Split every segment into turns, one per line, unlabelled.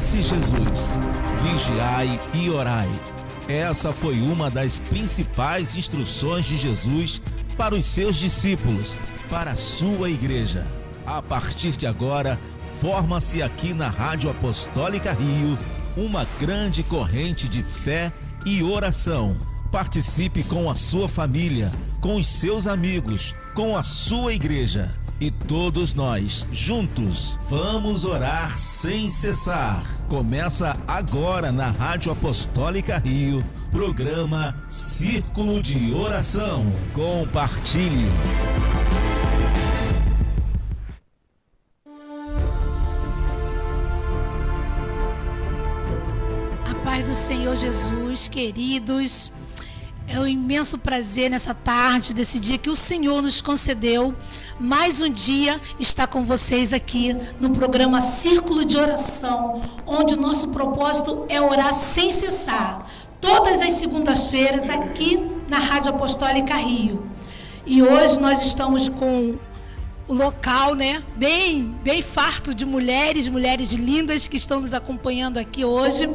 Disse Jesus: vigiai e orai. Essa foi uma das principais instruções de Jesus para os seus discípulos, para a sua igreja. A partir de agora, forma-se aqui na Rádio Apostólica Rio uma grande corrente de fé e oração. Participe com a sua família, com os seus amigos, com a sua igreja. E todos nós, juntos, vamos orar sem cessar. Começa agora na Rádio Apostólica Rio, programa Círculo de Oração. Compartilhe.
A paz do Senhor Jesus, queridos. É um imenso prazer nessa tarde, desse dia que o Senhor nos concedeu. Mais um dia estar com vocês aqui no programa Círculo de Oração, onde o nosso propósito é orar sem cessar. Todas as segundas-feiras aqui na Rádio Apostólica Rio. E hoje nós estamos com o local, né, bem farto de mulheres lindas que estão nos acompanhando aqui hoje.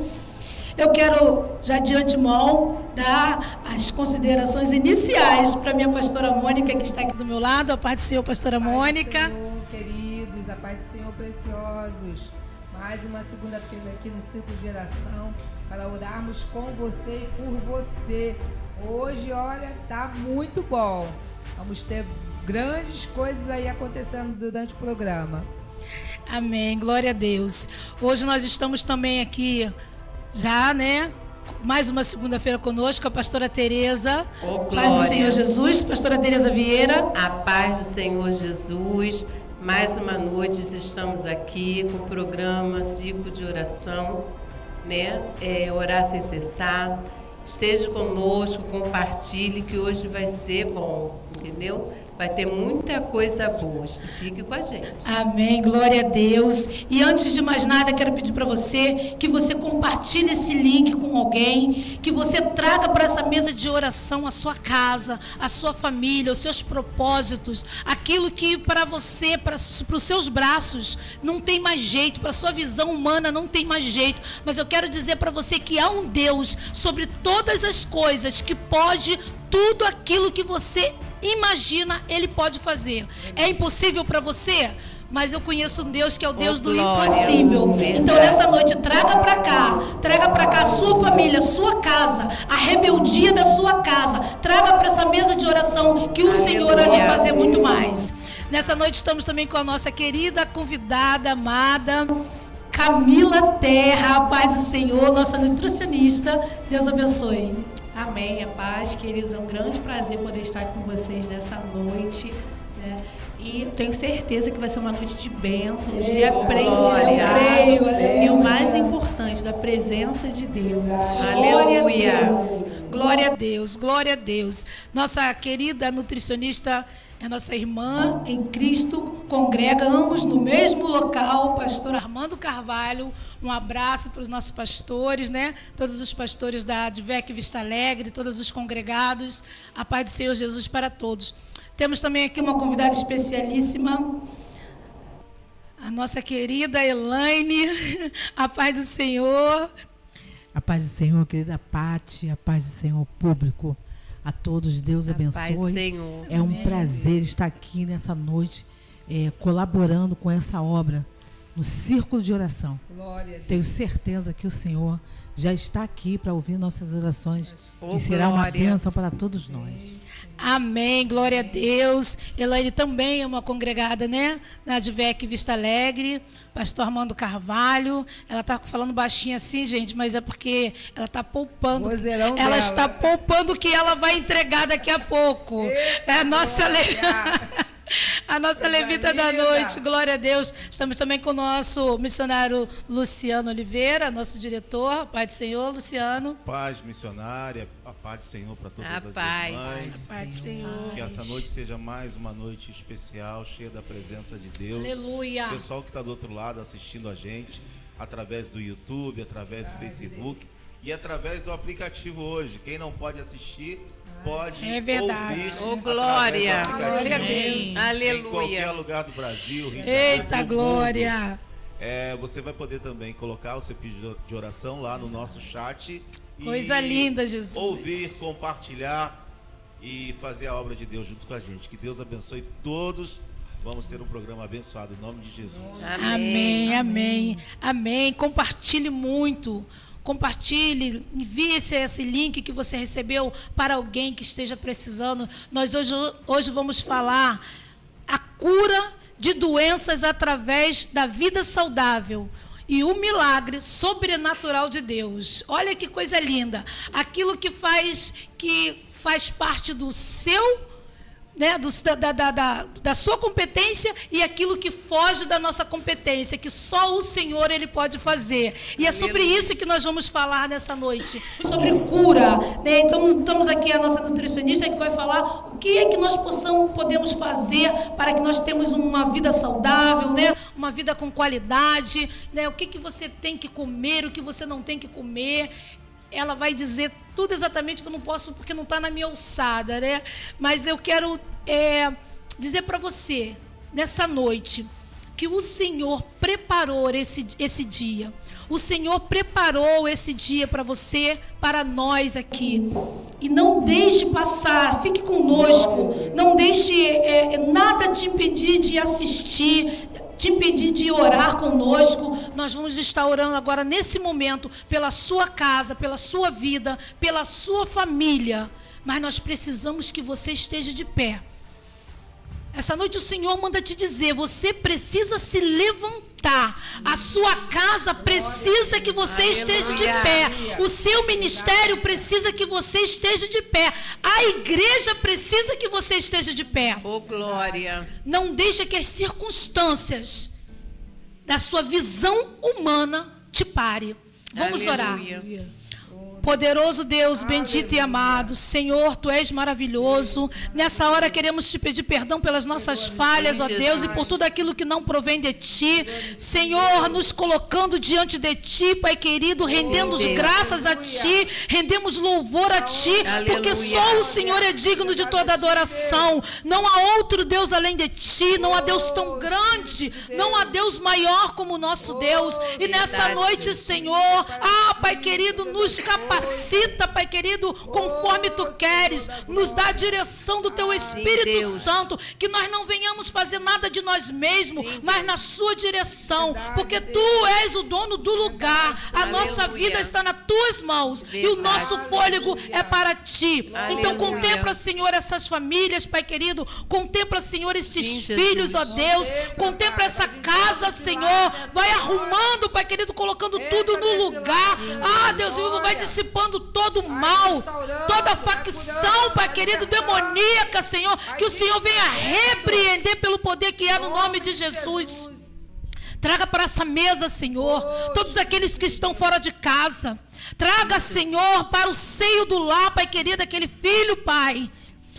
Eu quero, já de antemão, dar as considerações iniciais para a minha pastora Mônica, que está aqui do meu lado. A paz do Senhor, pastora Mônica.
A paz do Senhor, queridos, a paz do Senhor, preciosos. Mais uma segunda-feira aqui no Círculo de Oração, para orarmos com você e por você. Hoje, olha, tá muito bom. Vamos ter grandes coisas aí acontecendo durante o programa.
Amém, glória a Deus. Hoje nós estamos também aqui... Já, né? Mais uma segunda-feira conosco, a pastora Tereza. Paz do Senhor Jesus, pastora Tereza Vieira.
A paz do Senhor Jesus. Mais uma noite estamos aqui com o programa Círculo de Oração, né? Orar sem cessar. Esteja conosco, compartilhe, que hoje vai ser bom, entendeu? Vai ter muita coisa boa, fique com a gente.
Amém, glória a Deus. E antes de mais nada, quero pedir para você que você compartilhe esse link com alguém, que você traga para essa mesa de oração a sua casa, a sua família, os seus propósitos, aquilo que para você, para os seus braços, não tem mais jeito, para a sua visão humana não tem mais jeito. Mas eu quero dizer para você que há um Deus sobre todas as coisas, que pode tudo aquilo que você imagina, Ele pode fazer. É impossível para você? Mas eu conheço um Deus que é o Deus do impossível. Então nessa noite, traga para cá a sua família, a sua casa, a rebeldia da sua casa. Traga para essa mesa de oração que o Senhor há de fazer muito mais. Nessa noite estamos também com a nossa querida convidada, amada Camila Terra. A paz do Senhor, nossa nutricionista. Deus abençoe.
Amém, a paz, queridos, é um grande prazer poder estar com vocês nessa noite, né? E tenho certeza que vai ser uma noite de bênção, de aprendizado, e o mais importante, da presença de Deus.
Aleluia! Glória a Deus, glória a Deus. Nossa querida nutricionista é nossa irmã em Cristo, congrega ambos no mesmo local, pastor Armando Carvalho. Um abraço para os nossos pastores, né? Todos os pastores da Advec Vista Alegre, todos os congregados. A paz do Senhor Jesus para todos. Temos também aqui uma convidada especialíssima, a nossa querida Elaine. A paz do Senhor.
A paz do Senhor, querida Pati, a paz do Senhor, público. A todos, Deus abençoe.
Paz, Senhor.
É um prazer estar aqui nessa noite, colaborando com essa obra no Círculo de Oração.
Glória a Deus.
Tenho certeza que o Senhor já está aqui para ouvir nossas orações, que será uma bênção para todos nós.
Amém, glória a Deus. Elaine também é uma congregada, né? Na Advec Vista Alegre, pastor Armando Carvalho. Ela está falando baixinho assim, gente, mas é porque ela está poupando. Ela está poupando o que ela vai entregar daqui a pouco.
Eita,
é a nossa A nossa levita da noite, glória a Deus. Estamos também com o nosso missionário Luciano Oliveira, nosso diretor. Paz do Senhor, Luciano.
Paz missionária, a paz do Senhor para todas as irmãs.
A paz do Senhor.
Que essa noite seja mais uma noite especial, cheia da presença de Deus.
Aleluia.
O pessoal que está do outro lado assistindo a gente, através do YouTube, através do Facebook e através do aplicativo hoje. Quem não pode assistir, pode
verdade.
Ô, glória.
Glória a Deus.
Aleluia.
Em qualquer lugar do Brasil, Rio de
Eita,
Janeiro,
glória.
Você vai poder também colocar o seu pedido de oração lá no nosso chat.
Coisa linda, Jesus.
Ouvir, compartilhar e fazer a obra de Deus junto com a gente. Que Deus abençoe todos. Vamos ter um programa abençoado em nome de Jesus.
Amém, amém, amém. Compartilhe muito. Compartilhe, envie esse link que você recebeu para alguém que esteja precisando. Nós hoje vamos falar a cura de doenças através da vida saudável e o milagre sobrenatural de Deus. Olha que coisa linda. Aquilo que faz parte do seu, né, da sua competência e aquilo que foge da nossa competência, que só o Senhor ele pode fazer. E é sobre isso que nós vamos falar nessa noite, sobre cura, né? Então estamos aqui a nossa nutricionista que vai falar o que é que nós podemos fazer para que nós tenhamos uma vida saudável, né? Uma vida com qualidade, né? O que você tem que comer, o que você não tem que comer. Ela vai dizer tudo exatamente que eu não posso, porque não está na minha alçada, né? Mas eu quero dizer para você, nessa noite, que o Senhor preparou esse dia. O Senhor preparou esse dia para você, para nós aqui. E não deixe passar, fique conosco. Não deixe nada te impedir de assistir, te impedir de orar conosco. Nós vamos estar orando agora nesse momento pela sua casa, pela sua vida, pela sua família. Mas nós precisamos que você esteja de pé. Essa noite o Senhor manda te dizer, você precisa se levantar. A sua casa precisa que você esteja de pé. O seu ministério precisa que você esteja de pé. A igreja precisa que você esteja de pé.
Oh, glória.
Não deixe que as circunstâncias da sua visão humana te pare. Vamos orar. Poderoso Deus, bendito e amado, Senhor, Tu és maravilhoso. Nessa hora queremos Te pedir perdão pelas nossas falhas, ó Deus, e por tudo aquilo que não provém de Ti. Senhor, nos colocando diante de Ti, Pai querido, rendemos graças a Ti, rendemos louvor a Ti, porque só o Senhor é digno de toda adoração. Não há outro Deus além de Ti, não há Deus tão grande, não há Deus maior como o nosso Deus. E nessa noite, Senhor, Pai querido, nos capacita, Pai querido, conforme Tu queres, nos dá a direção do Teu Espírito Santo, que nós não venhamos fazer nada de nós mesmos, mas na Sua direção, porque Tu és o dono do lugar, a nossa vida está nas Tuas mãos, e o nosso fôlego é para Ti. Então contempla, Senhor, essas famílias, Pai querido, contempla, Senhor, esses filhos, ó Deus, contempla essa casa, Senhor, vai arrumando, Pai querido, colocando tudo no lugar. Deus vivo, vai dissipando todo o mal, toda facção, Pai querido, demoníaca, Senhor, que o Senhor venha repreender pelo poder que é no nome de Jesus. Traga para essa mesa, Senhor, todos aqueles que estão fora de casa. Traga, Senhor, para o seio do lar, Pai querido, aquele filho, Pai,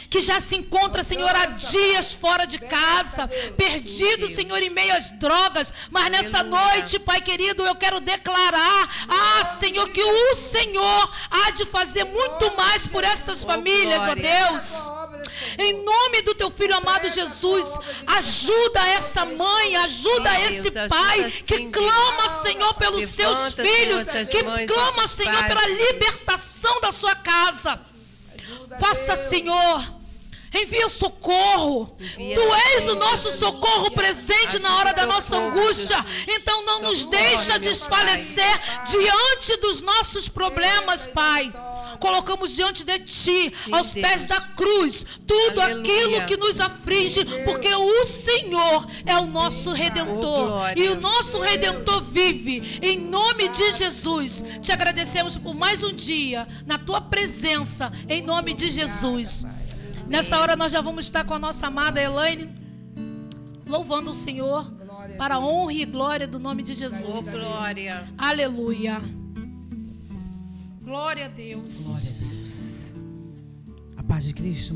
que já se encontra, Senhor, há dias fora de casa, perdido, Senhor, em meio às drogas, mas nessa noite, Pai querido, eu quero declarar, Senhor, que o Senhor há de fazer muito mais por estas famílias, ó Deus. Em nome do Teu Filho amado Jesus, ajuda essa mãe, ajuda esse pai que clama, Senhor, pelos seus filhos, que clama, Senhor, pela libertação da sua casa. Faça, Senhor, envia o socorro. Tu és o nosso socorro presente na hora da nossa angústia. Então não nos deixa desfalecer diante dos nossos problemas, Pai. Colocamos diante de Ti, aos pés da cruz, tudo aquilo que nos aflige, porque o Senhor é o nosso Redentor, e o nosso Redentor vive. Em nome de Jesus, Te agradecemos por mais um dia na Tua presença, em nome de Jesus. Nessa hora nós já vamos estar com a nossa amada Elaine, louvando o Senhor para a honra e glória do nome de Jesus.
Glória.
Aleluia. Glória a Deus.
Glória a Deus. A paz de Cristo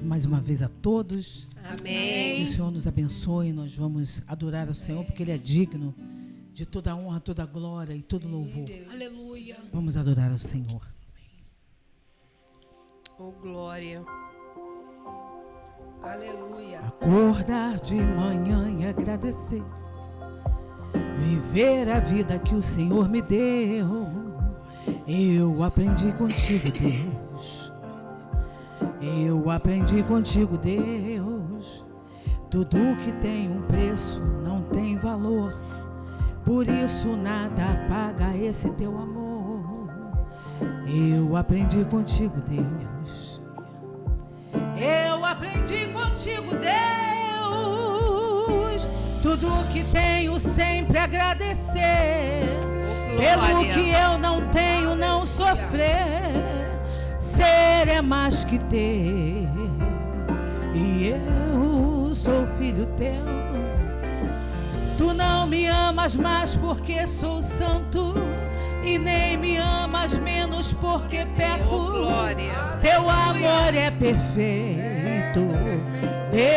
mais uma vez a todos.
Amém.
Que o Senhor nos abençoe. Nós vamos adorar o Senhor porque Ele é digno de toda a honra, toda a glória e todo louvor.
Aleluia.
Vamos adorar ao Senhor.
Oh, glória.
Aleluia.
Acordar de manhã e agradecer. viver a vida que o Senhor me deu. Eu aprendi contigo, Deus. Eu aprendi contigo, Deus. Tudo que tem um preço não tem valor. Por isso nada paga esse teu amor. Eu aprendi contigo, Deus. Eu aprendi contigo, Deus. Tudo que tenho sempre agradecer. Pelo que eu não tenho, não sofrer. Ser é mais que ter. E eu sou filho teu. Tu não me amas mais porque sou santo, e nem me amas menos porque peco. Teu amor é perfeito. Deus,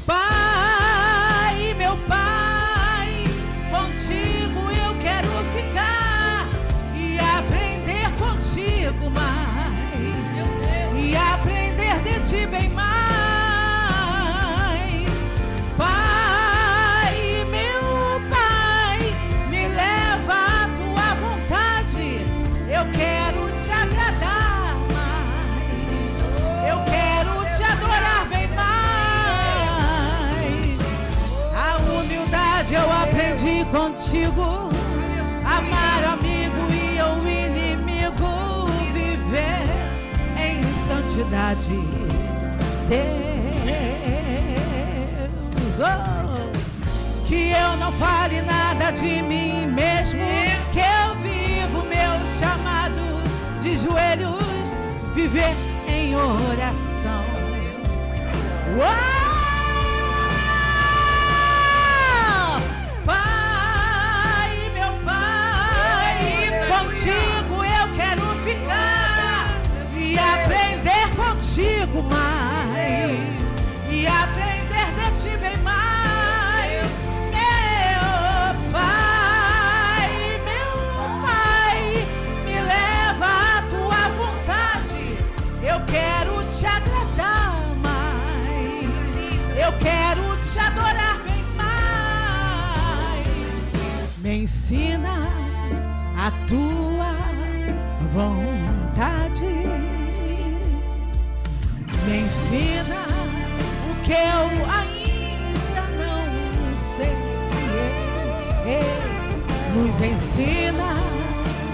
Pai, meu Pai, contigo eu quero ficar e aprender contigo mais, e aprender de ti bem mais. Eu aprendi contigo, amar o amigo e o inimigo, viver em santidade. Deus, que eu não fale nada de mim mesmo, que eu vivo meu chamado de joelhos, viver em oração. Pai, meu Pai, contigo eu quero ficar e aprender contigo mais, e aprender de ti bem mais. Meu Pai, me leva à tua vontade. Eu quero te agradar mais, eu quero te adorar. Me ensina a tua vontade. Me ensina o que eu ainda não sei. Nos ensina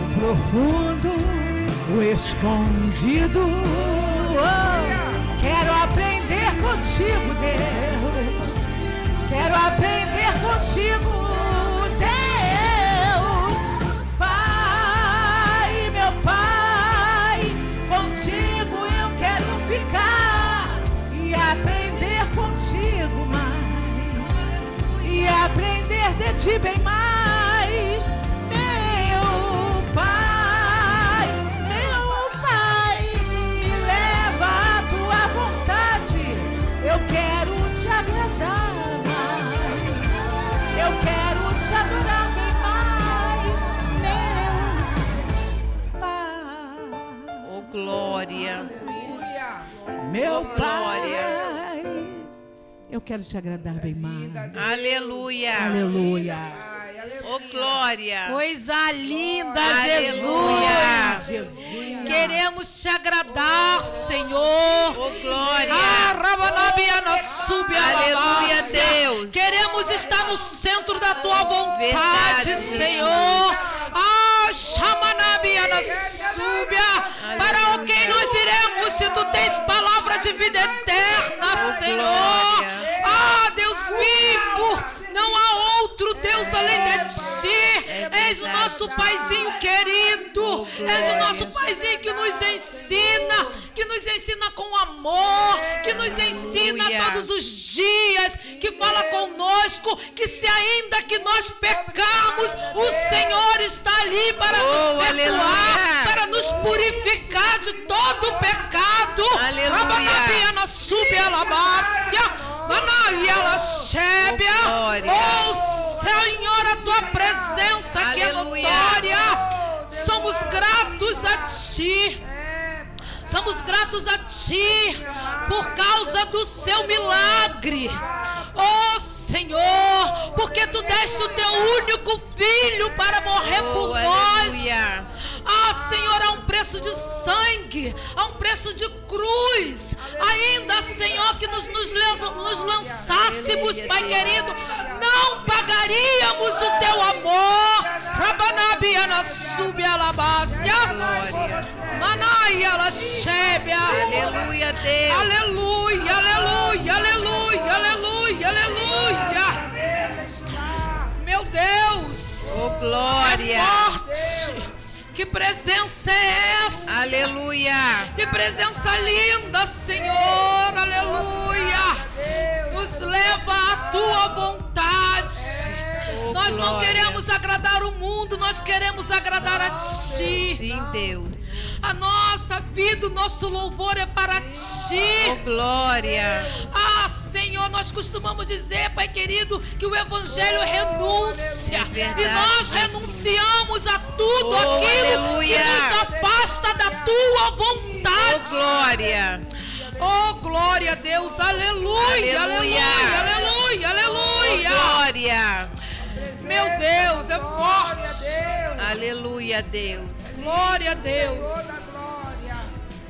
o profundo, o escondido. Quero aprender contigo, Deus. Quero aprender contigo. E aprender contigo mais, e aprender de ti bem mais. Meu Pai, me leva à tua vontade. Eu quero te agradar mais, eu quero te adorar bem mais. Meu Pai,
oh glória.
Meu Pai, eu quero te agradar bem mais.
Aleluia.
Aleluia.
Oh glória.
Coisa linda, Jesus. Queremos te agradar, Senhor.
Oh glória.
Aleluia,
Deus.
Queremos estar no centro da tua vontade, Senhor. Para quem nós iremos se tu tens palavra de vida eterna, Senhor? Deus vivo, não há outro Deus além de ti. És o nosso Paizinho querido, és o nosso Paizinho que nos ensina com amor, que nos ensina todos os dias, que fala conosco, que se ainda que nós pecarmos, o Senhor está ali para nos perdoar, para nos purificar de todo o pecado.
Aleluia.
Sube a labácia, oh Senhor, a tua presença aqui é notória. Somos gratos a ti. Somos gratos a ti por causa do seu milagre. Oh Senhor, porque Tu deste o Teu único Filho para morrer por nós. Senhor, há um preço de sangue, há um preço de cruz. Ainda, Senhor, que nos lançássemos, Pai querido, não pagaríamos o Teu amor. Rabanabiana sube alabácia. Manaia ela chébia.
Aleluia, Deus.
Aleluia, aleluia, aleluia, aleluia, aleluia. Meu Deus.
Oh, glória.
É forte. Que presença é essa?
Aleluia.
Que presença linda, Senhor. Aleluia. Nos leva à Tua vontade. Nós não queremos agradar o mundo, nós queremos agradar a Ti.
Sim, Deus.
A nossa vida, o nosso louvor é para Ti.
Oh, glória.
Senhor, nós costumamos dizer, Pai querido, que o Evangelho é renúncia.
Verdade,
e nós renunciamos a tudo aquilo que nos afasta da Tua vontade.
Oh, glória.
Oh, glória a Deus. Aleluia, aleluia, aleluia, aleluia.
Oh, glória.
Meu Deus, é forte.
Aleluia, Deus.
Glória a Deus.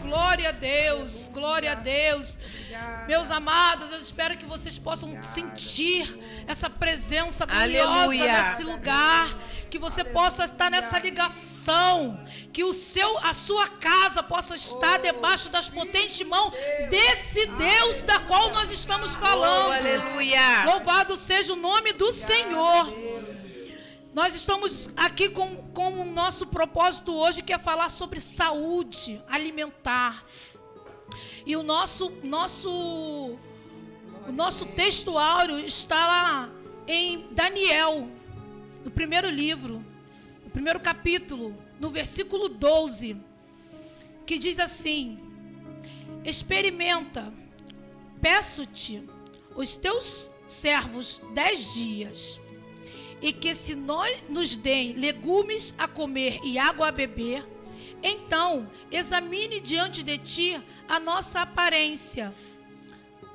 Glória a Deus. Glória a Deus. Meus amados, eu espero que vocês possam sentir essa presença gloriosa nesse lugar. Que você possa estar nessa ligação. Que a sua casa possa estar debaixo das potentes mãos desse Deus da qual nós estamos falando.
Aleluia.
Louvado seja o nome do Senhor. Nós estamos aqui com o nosso propósito hoje, que é falar sobre saúde alimentar. E o nosso textuário está lá em Daniel, no primeiro livro, no primeiro capítulo, no versículo 12, que diz assim: experimenta, peço-te os teus servos 10 dias, e que se nos deem legumes a comer e água a beber, então examine diante de ti a nossa aparência,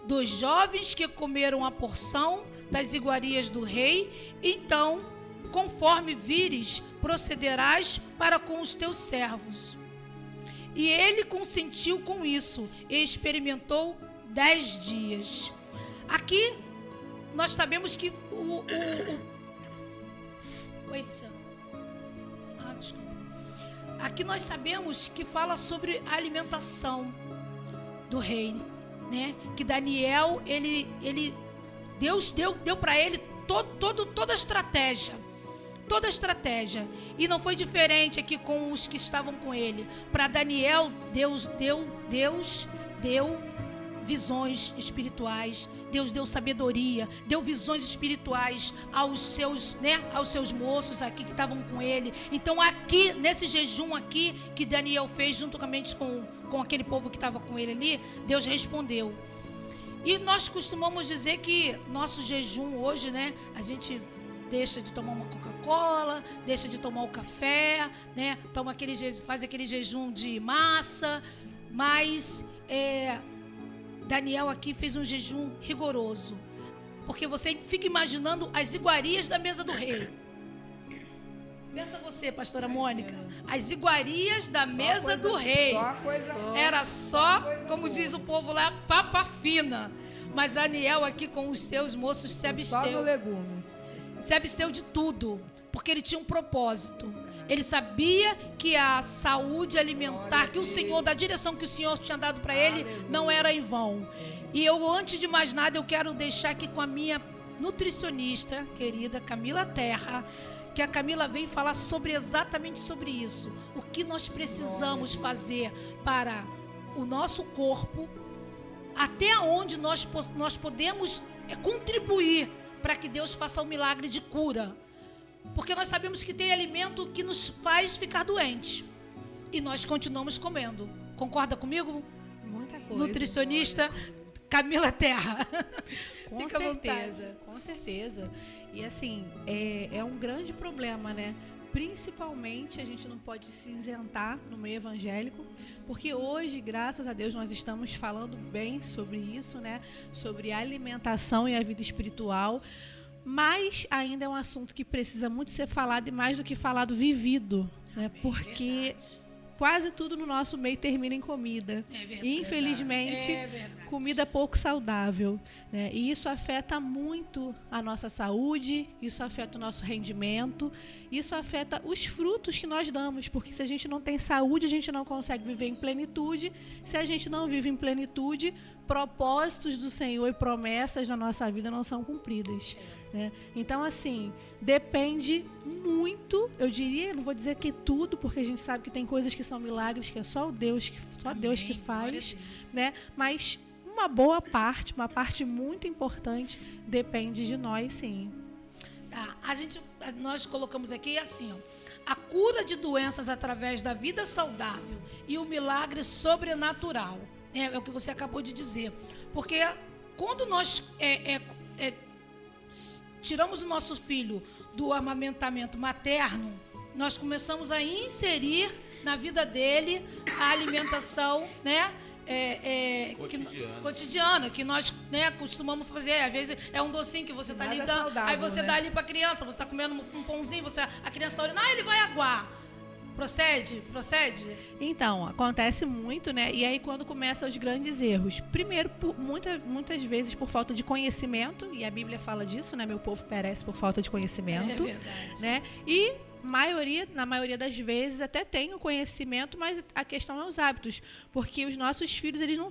dos jovens que comeram a porção das iguarias do rei. Então, conforme vires, procederás para com os teus servos. E ele consentiu com isso e experimentou 10 dias. Aqui nós sabemos que Oi, Luciano. Desculpa. Aqui nós sabemos que fala sobre a alimentação do rei, né? Que Daniel, Deus deu para ele toda a estratégia. Toda a estratégia. E não foi diferente aqui com os que estavam com ele. Para Daniel, Deus deu visões espirituais. Deus deu sabedoria, deu visões espirituais aos seus moços aqui que estavam com ele. Então aqui, nesse jejum aqui, que Daniel fez juntamente com aquele povo que estava com ele ali, Deus respondeu. E nós costumamos dizer que nosso jejum hoje, né, a gente deixa de tomar uma Coca-Cola, deixa de tomar o café, né, faz aquele jejum de massa, mas Daniel aqui fez um jejum rigoroso, porque você fica imaginando as iguarias da mesa do rei. Pensa você, pastora Mônica, as iguarias da mesa do rei. Era só, como diz o povo lá, papa fina. Mas Daniel aqui com os seus moços se absteu.
Só do legume.
Se absteu de tudo, porque ele tinha um propósito. Ele sabia que a saúde alimentar, que o Senhor, da direção que o Senhor tinha dado para ele, não era em vão. E eu, antes de mais nada, eu quero deixar aqui com a minha nutricionista querida, Camila Terra, que a Camila vem falar exatamente sobre isso. O que nós precisamos fazer para o nosso corpo, até onde nós podemos contribuir para que Deus faça um milagre de cura. Porque nós sabemos que tem alimento que nos faz ficar doentes. E nós continuamos comendo. Concorda comigo?
Muita coisa.
Nutricionista Camila Terra.
Com certeza, com certeza. E assim, é um grande problema, né? Principalmente, a gente não pode se isentar no meio evangélico, Porque hoje, graças a Deus, nós estamos falando bem sobre isso, né? Sobre a alimentação e a vida espiritual, mas ainda é um assunto que precisa muito ser falado e mais do que falado, vivido, né? Porque quase tudo no nosso meio termina em comida. Infelizmente, comida pouco saudável, né? E isso afeta muito a nossa saúde, isso afeta o nosso rendimento, isso afeta os frutos que nós damos, porque se a gente não tem saúde, a gente não consegue viver em plenitude. Se a gente não vive em plenitude, propósitos do Senhor e promessas da nossa vida não são cumpridas, né? Então, assim, depende muito, eu diria, não vou dizer que tudo, porque a gente sabe que tem coisas que são milagres, que é só Deus que faz, né? Mas uma boa parte, uma parte muito importante, depende de nós, sim.
Tá, nós colocamos aqui assim, ó, a cura de doenças através da vida saudável e o milagre sobrenatural. É o que você acabou de dizer. Porque quando nós tiramos o nosso filho do amamentamento materno, nós começamos a inserir na vida dele a alimentação, né? Cotidiana, que nós, né, costumamos fazer. Às vezes é um docinho que você está ali dando, saudável, aí você dá ali para a criança, você está comendo um pãozinho, a criança está olhando, ele vai aguar. Procede?
Então, acontece muito, né? E aí quando começam os grandes erros. Primeiro, muitas vezes por falta de conhecimento, e a Bíblia fala disso, né? Meu povo perece por falta de conhecimento. É verdade. Né? E na maioria das vezes até tem o conhecimento, mas a questão é os hábitos. Porque os nossos filhos, eles não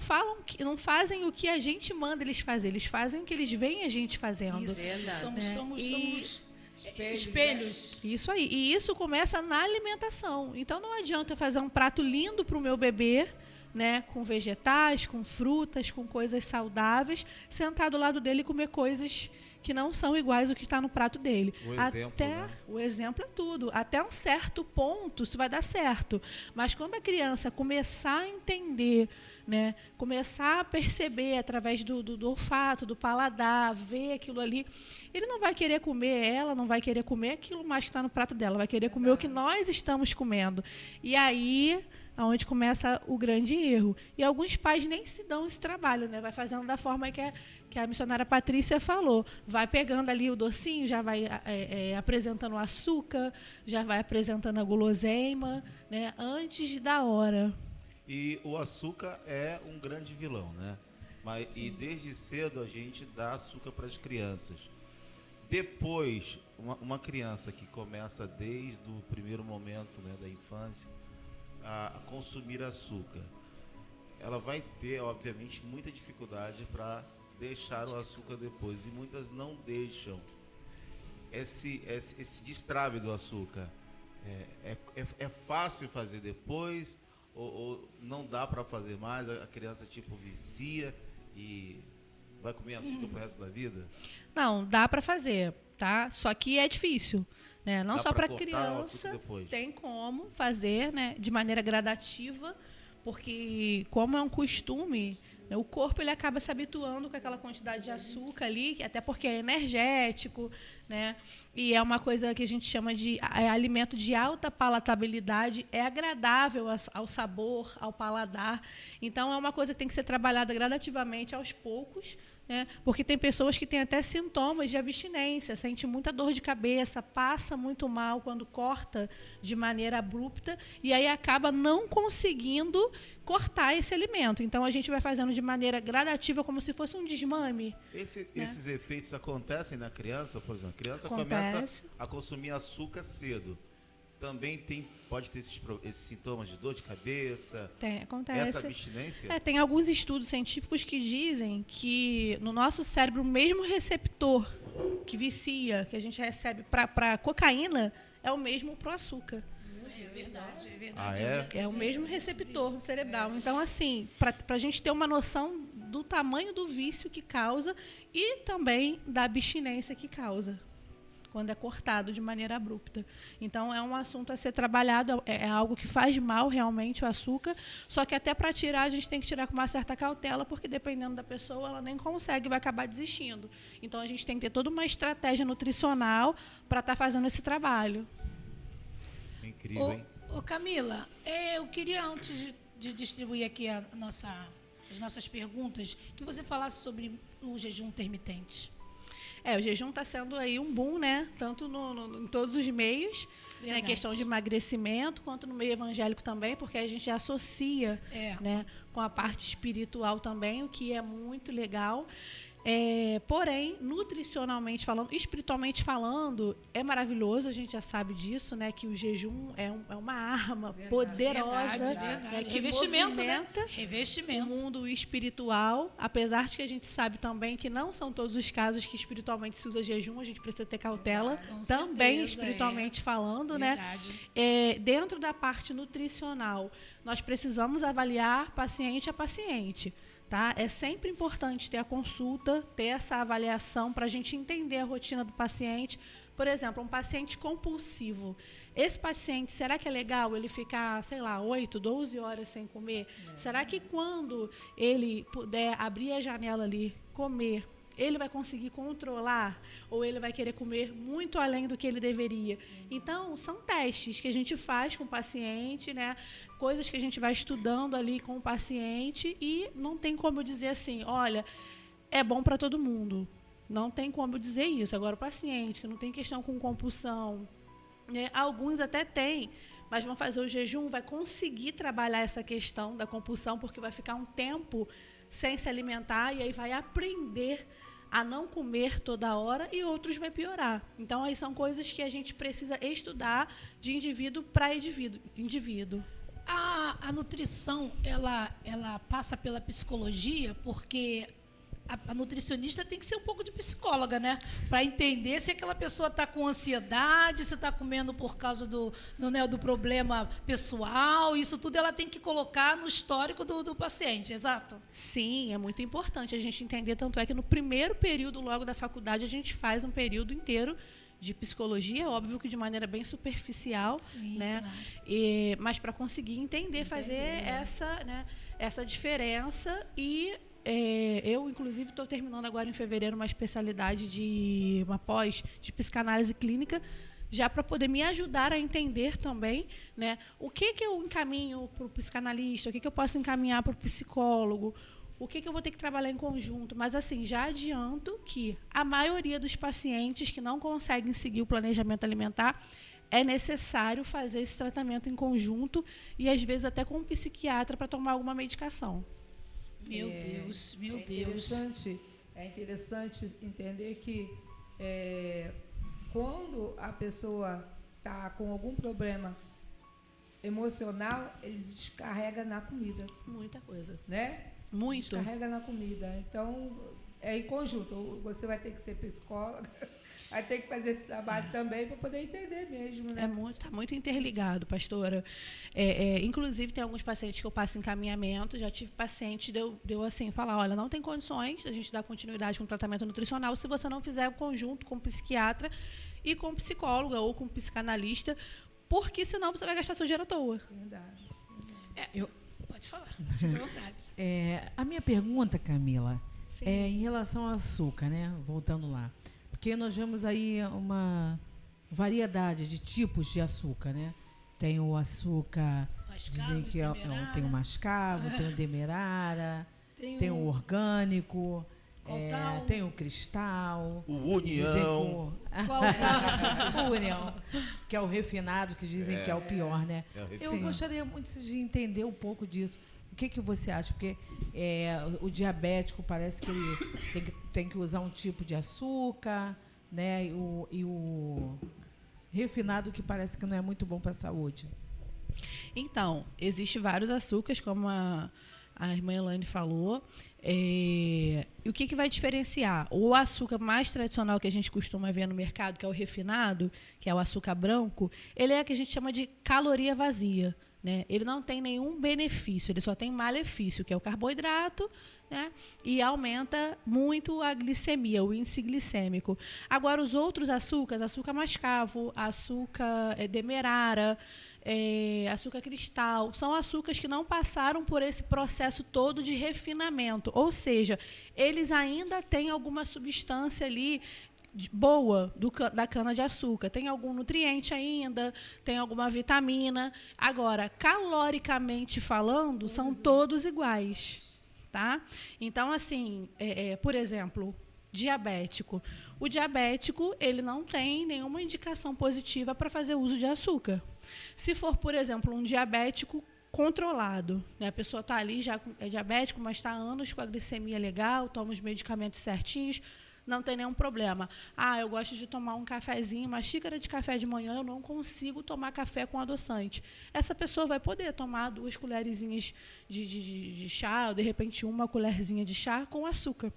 fazem o que a gente manda eles fazer, eles fazem o que eles veem a gente fazendo.
Isso, somos espelhos.
Isso aí. E isso começa na alimentação. Então não adianta eu fazer um prato lindo para o meu bebê, né, com vegetais, com frutas, com coisas saudáveis, sentar do lado dele e comer coisas que não são iguais ao que está no prato dele. O exemplo é tudo. Até um certo ponto isso vai dar certo. Mas quando a criança começar a entender, né, começar a perceber através do olfato, do paladar, ver aquilo ali, ele não vai querer comer, ela não vai querer comer aquilo mais que está no prato dela, vai querer comer o que nós estamos comendo. E aí onde começa o grande erro. E alguns pais nem se dão esse trabalho, né? Vai fazendo da forma que a missionária Patrícia falou. Vai pegando ali o docinho, já vai apresentando o açúcar, já vai apresentando a guloseima, né? Antes da hora.
E o açúcar é um grande vilão, né? E desde cedo a gente dá açúcar para as crianças. Depois, uma criança que começa desde o primeiro momento, né, da infância a consumir açúcar, ela vai ter, obviamente, muita dificuldade para deixar o açúcar depois, e muitas não deixam. Esse destrave do açúcar é fácil fazer depois, ou não dá para fazer mais? A criança tipo vicia e vai comer açúcar pro resto da vida?
Não, dá para fazer, tá? Só que é difícil, né? Não dá só para criança, tem como fazer, né, de maneira gradativa, porque como é um costume, né, o corpo ele acaba se habituando com aquela quantidade de açúcar ali, até porque é energético, né? E é uma coisa que a gente chama de alimento de alta palatabilidade, é agradável ao sabor, ao paladar. Então é uma coisa que tem que ser trabalhada gradativamente, aos poucos, né? Porque tem pessoas que têm até sintomas de abstinência, sente muita dor de cabeça, passa muito mal quando corta de maneira abrupta e aí acaba não conseguindo cortar esse alimento. Então a gente vai fazendo de maneira gradativa, como se fosse um desmame.
Esses efeitos acontecem na criança, por exemplo, a criança começa a consumir açúcar cedo. Também pode ter esses sintomas de dor de cabeça?
Acontece.
Essa abstinência?
Tem alguns estudos científicos que dizem que no nosso cérebro, o mesmo receptor que vicia, que a gente recebe para cocaína, é o mesmo para o açúcar.
É verdade.
É o mesmo receptor cerebral. Então, assim, para a gente ter uma noção do tamanho do vício que causa e também da abstinência que causa, quando é cortado de maneira abrupta. Então, é um assunto a ser trabalhado, é algo que faz mal realmente o açúcar, só que até para tirar, a gente tem que tirar com uma certa cautela, porque dependendo da pessoa, ela nem consegue, vai acabar desistindo. Então, a gente tem que ter toda uma estratégia nutricional para estar fazendo esse trabalho.
Incrível, hein?
Ô Camila, eu queria, antes de distribuir aqui as nossas perguntas, que você falasse sobre o jejum intermitente.
O jejum está sendo aí um boom, né? Tanto em todos os meios, né? Questão de emagrecimento, quanto no meio evangélico também, porque a gente associa, né, com a parte espiritual também, o que é muito legal. Porém, nutricionalmente falando, espiritualmente falando, é maravilhoso, a gente já sabe disso, né? Que o jejum é uma arma poderosa, que
revestimento,
movimenta,
né? Revestimento.
O mundo espiritual, apesar de que a gente sabe também que não são todos os casos que espiritualmente se usa jejum, a gente precisa ter cautela, também espiritualmente falando, né? Dentro da parte nutricional, nós precisamos avaliar paciente a paciente. Tá? É sempre importante ter a consulta, ter essa avaliação para a gente entender a rotina do paciente. Por exemplo, um paciente compulsivo. Esse paciente, será que é legal ele ficar, 8, 12 horas sem comer? Será que quando ele puder abrir a janela ali, comer, ele vai conseguir controlar ou ele vai querer comer muito além do que ele deveria? Então, são testes que a gente faz com o paciente, né? Coisas que a gente vai estudando ali com o paciente e não tem como eu dizer assim, olha, é bom para todo mundo. Não tem como eu dizer isso. Agora, o paciente que não tem questão com compulsão, né? Alguns até têm, mas vão fazer o jejum, vai conseguir trabalhar essa questão da compulsão, porque vai ficar um tempo sem se alimentar e aí vai aprender a não comer toda hora, e outros vai piorar. Então, aí são coisas que a gente precisa estudar de indivíduo para indivíduo.
A nutrição, ela passa pela psicologia, porque a nutricionista tem que ser um pouco de psicóloga, né? Para entender se aquela pessoa está com ansiedade, se está comendo por causa do problema pessoal. Isso tudo ela tem que colocar no histórico do paciente, exato?
Sim, é muito importante a gente entender. Tanto é que no primeiro período, logo da faculdade, a gente faz um período inteiro de psicologia, óbvio que de maneira bem superficial, sim, né? Claro. Mas para conseguir entender, fazer essa diferença. E eu, inclusive, estou terminando agora em fevereiro uma especialidade uma pós de psicanálise clínica, já para poder me ajudar a entender também, né, o que eu encaminho para o psicanalista, o que eu posso encaminhar para o psicólogo, o que eu vou ter que trabalhar em conjunto. Mas, assim, já adianto que a maioria dos pacientes que não conseguem seguir o planejamento alimentar, é necessário fazer esse tratamento em conjunto e, às vezes, até com um psiquiatra para tomar alguma medicação.
Meu Deus.
É interessante entender que quando a pessoa está com algum problema emocional, ele descarrega na comida.
Muita coisa.
Né?
Muito.
Descarrega na comida. Então, é em conjunto. Você vai ter que ser psicóloga, vai ter que fazer esse trabalho também para poder entender mesmo, né?
Está muito interligado, pastora. Inclusive, tem alguns pacientes que eu passo encaminhamento. Já tive paciente deu assim, falar, olha, não tem condições a gente dar continuidade com o tratamento nutricional se você não fizer um conjunto com o psiquiatra e com psicóloga ou com psicanalista, porque senão você vai gastar seu dinheiro à toa.
Verdade.
Pode falar, fique à vontade.
A minha pergunta, Camila, é em relação ao açúcar, né? Voltando lá. Porque nós vemos aí uma variedade de tipos de açúcar, né? Tem o açúcar, dizem que tem o mascavo, tem o demerara, tem o orgânico, tem o cristal.
O União.
O União, que é o refinado, que dizem que é o pior, né? Eu gostaria muito de entender um pouco disso. O que você acha? Porque o diabético parece que ele tem que usar um tipo de açúcar, né? E o refinado, que parece que não é muito bom para a saúde.
Então, existem vários açúcares, como a irmã Elaine falou. E o que vai diferenciar? O açúcar mais tradicional que a gente costuma ver no mercado, que é o refinado, que é o açúcar branco, ele é o que a gente chama de caloria vazia. Né? Ele não tem nenhum benefício, ele só tem malefício, que é o carboidrato, né? E aumenta muito a glicemia, o índice glicêmico. Agora, os outros açúcares, açúcar mascavo, açúcar demerara, açúcar cristal, são açúcares que não passaram por esse processo todo de refinamento, ou seja, eles ainda têm alguma substância ali boa da cana-de-açúcar. Tem algum nutriente ainda, tem alguma vitamina. Agora, caloricamente falando, são todos iguais. Tá? Então, assim, por exemplo, diabético. O diabético, ele não tem nenhuma indicação positiva para fazer uso de açúcar. Se for, por exemplo, um diabético controlado, né? A pessoa está ali, já é diabético, mas está há anos com a glicemia legal, toma os medicamentos certinhos, não tem nenhum problema. Eu gosto de tomar um cafezinho, uma xícara de café de manhã, eu não consigo tomar café com adoçante. Essa pessoa vai poder tomar 2 colherzinhas de chá, ou de repente 1 colherzinha de chá com açúcar.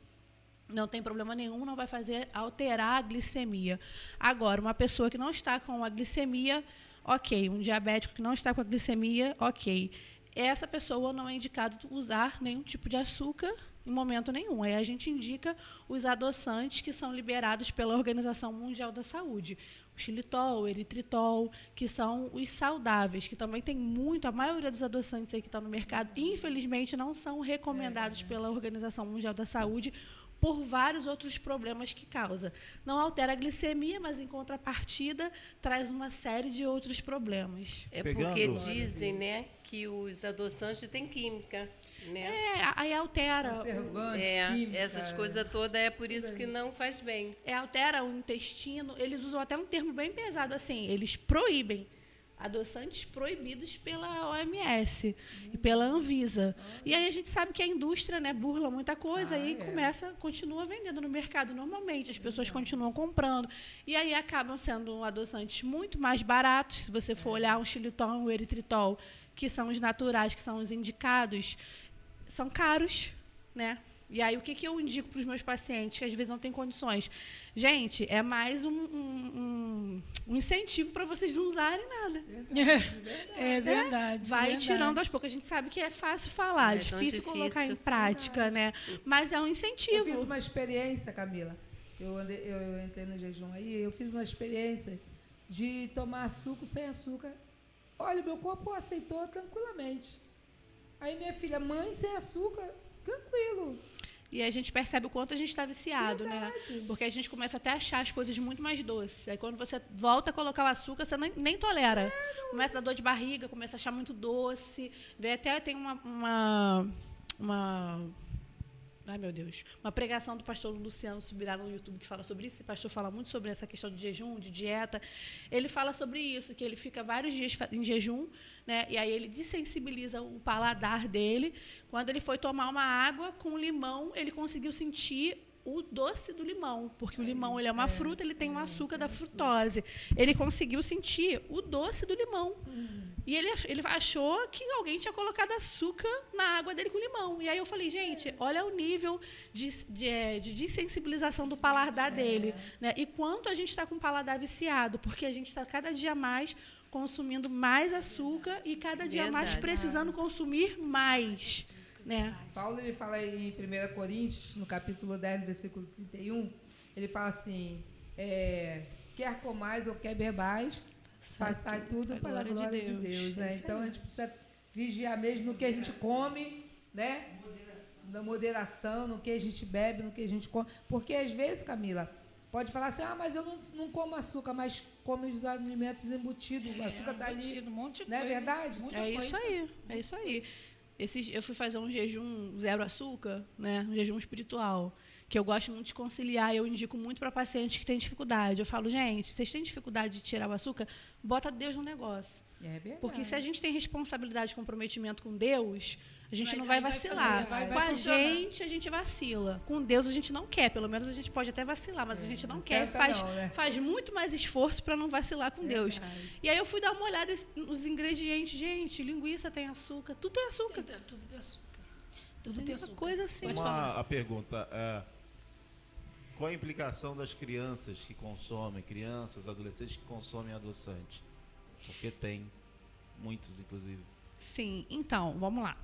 Não tem problema nenhum, não vai fazer alterar a glicemia. Agora, uma pessoa que não está com a glicemia, ok. Um diabético que não está com a glicemia, ok. Essa pessoa não é indicado usar nenhum tipo de açúcar em momento nenhum. Aí a gente indica os adoçantes que são liberados pela Organização Mundial da Saúde. O xilitol, o eritritol, que são os saudáveis, que também tem muito, a maioria dos adoçantes aí que estão no mercado, infelizmente, não são recomendados pela Organização Mundial da Saúde, por vários outros problemas que causa. Não altera a glicemia, mas, em contrapartida, traz uma série de outros problemas.
Porque dizem, né, que os adoçantes têm química, né?
Aí altera.
Química,
essas coisas todas, é por isso que não faz bem.
Altera o intestino. Eles usam até um termo bem pesado, assim, eles proíbem. Adoçantes proibidos pela OMS e pela Anvisa. E aí a gente sabe que a indústria, né, burla muita coisa e continua vendendo no mercado normalmente, as pessoas continuam comprando. E aí acabam sendo adoçantes muito mais baratos, se você for olhar um xilitol e um eritritol, que são os naturais, que são os indicados, são caros, né? E aí, o que eu indico para os meus pacientes, que às vezes não têm condições? Gente, é mais um incentivo para vocês não usarem nada.
É verdade.
Vai tirando aos poucos. A gente sabe que é fácil falar, difícil colocar em prática, né? Mas é um incentivo.
Eu fiz uma experiência, Camila. Eu entrei no jejum aí, eu fiz uma experiência de tomar suco sem açúcar. Olha, meu corpo aceitou tranquilamente. Aí minha filha, mãe, sem açúcar, tranquilo.
E a gente percebe o quanto a gente está viciado, né? Porque a gente começa até a achar as coisas muito mais doces. Aí quando você volta a colocar o açúcar, você nem tolera. Começa a dar dor de barriga, começa a achar muito doce. Até tem uma ai, meu Deus. Uma pregação do pastor Luciano Subirá no YouTube que fala sobre isso. Esse pastor fala muito sobre essa questão de jejum, de dieta. Ele fala sobre isso, que ele fica vários dias em jejum, né? E aí ele desensibiliza o paladar dele. Quando ele foi tomar uma água com limão, ele conseguiu sentir o doce do limão, porque o limão ele é uma fruta, ele tem um açúcar da frutose. Ele conseguiu sentir o doce do limão. E ele achou que alguém tinha colocado açúcar na água dele com limão. E aí eu falei, gente, olha o nível de desensibilização do paladar dele, né? E quanto a gente está com o paladar viciado, porque a gente está cada dia mais consumindo mais açúcar e cada dia mais precisando consumir mais. Né?
Paulo ele fala em 1 Coríntios, no capítulo 10, no versículo 31, ele fala assim, quer comais ou quer bebais, façai tudo para a glória de Deus. Né? Então a gente precisa vigiar mesmo no que a gente come, né? Na moderação, no que a gente bebe, no que a gente come. Porque às vezes, Camila, pode falar assim, mas eu não como açúcar, mas come os alimentos embutidos, o açúcar está ali.
Um monte de
não
coisa,
é verdade?
É isso aí. Eu fui fazer um jejum zero açúcar, né? Um jejum espiritual, que eu gosto muito de conciliar, eu indico muito para pacientes que têm dificuldade. Eu falo, gente, vocês têm dificuldade de tirar o açúcar? Bota Deus no negócio.
É verdade.
Porque se a gente tem responsabilidade e comprometimento com Deus, a gente não vai vacilar. Com a gente vacila. Com Deus a gente não quer. Pelo menos a gente pode até vacilar, mas a gente não quer. Faz muito mais esforço para não vacilar com Deus. E aí eu fui dar uma olhada nos ingredientes. Gente, linguiça tem açúcar. Tudo tem açúcar.
Tudo tem açúcar. Tudo tem açúcar.
Coisa assim.
A pergunta qual a implicação das crianças que consomem, crianças, adolescentes que consomem adoçante? Porque tem muitos, inclusive.
Sim, então, vamos lá.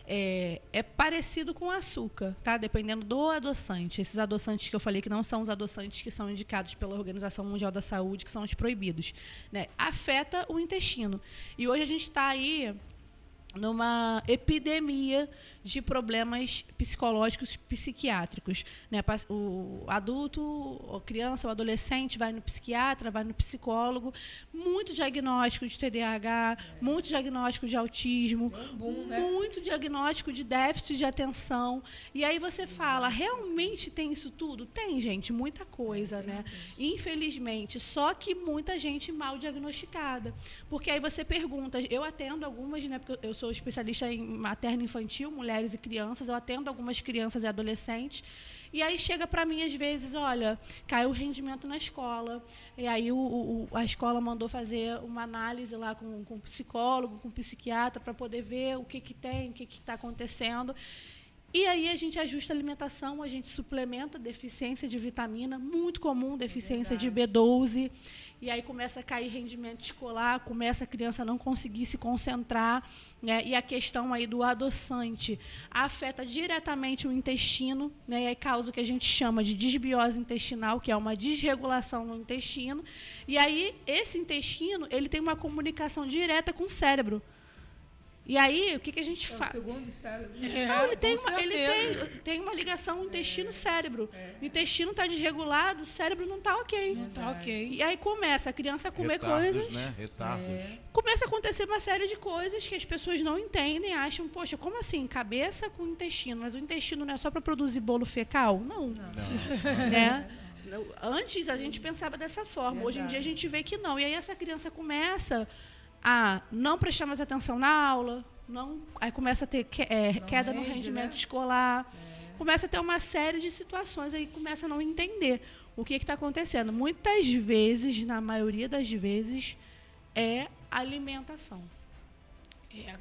É parecido com o açúcar, tá? Dependendo do adoçante. Esses adoçantes que eu falei que não são os adoçantes que são indicados pela Organização Mundial da Saúde, que são os proibidos, né? Afeta o intestino. E hoje a gente está aí numa epidemia de problemas psicológicos, psiquiátricos, né? O adulto, a criança, o adolescente vai no psiquiatra, vai no psicólogo, muito diagnóstico de TDAH, muito diagnóstico de autismo, muito diagnóstico de déficit de atenção. E aí você fala, realmente tem isso tudo? Tem, gente, muita coisa, né? Infelizmente, só que muita gente mal diagnosticada. Porque aí você pergunta, eu atendo algumas, né? Porque eu sou especialista em materno infantil, mulheres e crianças, eu atendo algumas crianças e adolescentes, e aí chega para mim às vezes, olha, caiu o rendimento na escola, e aí a escola mandou fazer uma análise lá com o psicólogo, com o psiquiatra, para poder ver o que tem, o que está acontecendo. E aí a gente ajusta a alimentação, a gente suplementa deficiência de vitamina, muito comum, deficiência de B12, e aí começa a cair rendimento escolar, começa a criança a não conseguir se concentrar, né? E a questão aí do adoçante afeta diretamente o intestino, né? E aí causa o que a gente chama de disbiose intestinal, que é uma desregulação no intestino, e aí esse intestino ele tem uma comunicação direta com o cérebro. E aí, o que a gente faz?
É o segundo cérebro.
Não, ele tem uma ligação intestino-cérebro. O intestino está desregulado, o cérebro não está ok.
Não está ok.
E aí começa a criança a comer coisas.
Né? Retardos.
Começa a acontecer uma série de coisas que as pessoas não entendem, acham, poxa, como assim? Cabeça com intestino, mas o intestino não é só para produzir bolo fecal? Não. Né? Antes a gente pensava dessa forma, hoje em dia a gente vê que não. E aí essa criança começa a não prestar mais atenção na aula, aí começa a ter queda no rendimento escolar, começa a ter uma série de situações, aí começa a não entender o que está acontecendo. Muitas vezes, na maioria das vezes, é alimentação.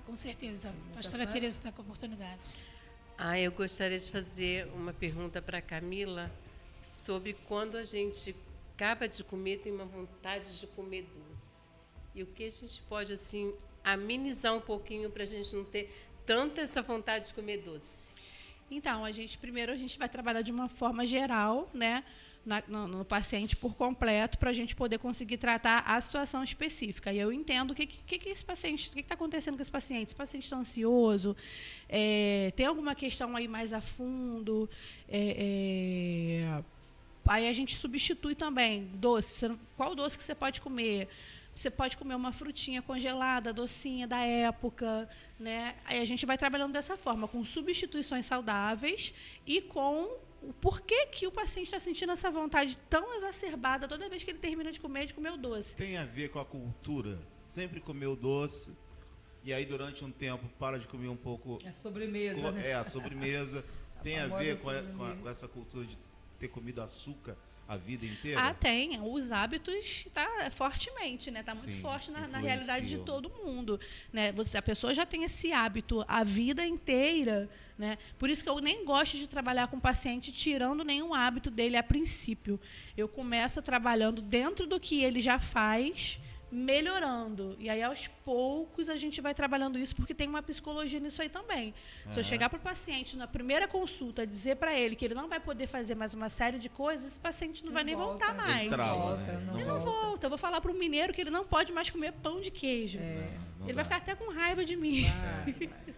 Com certeza. A pastora Tereza está com a oportunidade.
Eu gostaria de fazer uma pergunta para a Camila sobre quando a gente acaba de comer, tem uma vontade de comer doce. E o que a gente pode, assim, amenizar um pouquinho para a gente não ter tanta essa vontade de comer doce?
Então, primeiro a gente vai trabalhar de uma forma geral, né, no paciente por completo, para a gente poder conseguir tratar a situação específica. E eu entendo o que esse paciente, o que está acontecendo com esse paciente. Esse paciente está ansioso, tem alguma questão aí mais a fundo, aí a gente substitui também doce. Qual doce que você pode comer? Você pode comer uma frutinha congelada, docinha da época, né? Aí a gente vai trabalhando dessa forma, com substituições saudáveis e com o porquê que o paciente está sentindo essa vontade tão exacerbada toda vez que ele termina de comer o doce.
Tem a ver com a cultura, sempre comeu doce, e aí durante um tempo para de comer um pouco...
A sobremesa, né?
A sobremesa. Tem a ver com essa cultura de ter comido açúcar a vida inteira?
Tem. Os hábitos fortemente, né? Está muito forte na realidade de todo mundo, né? A pessoa já tem esse hábito a vida inteira, né? Por isso que eu nem gosto de trabalhar com o paciente tirando nenhum hábito dele a princípio. Eu começo trabalhando dentro do que ele já faz, melhorando. E aí, aos poucos, a gente vai trabalhando isso, porque tem uma psicologia nisso aí também. Se eu chegar para o paciente na primeira consulta, dizer para ele que ele não vai poder fazer mais uma série de coisas, esse paciente não vai nem voltar mais.
Ele
não volta. Eu vou falar para o mineiro que ele não pode mais comer pão de queijo. Ele vai ficar até com raiva de mim.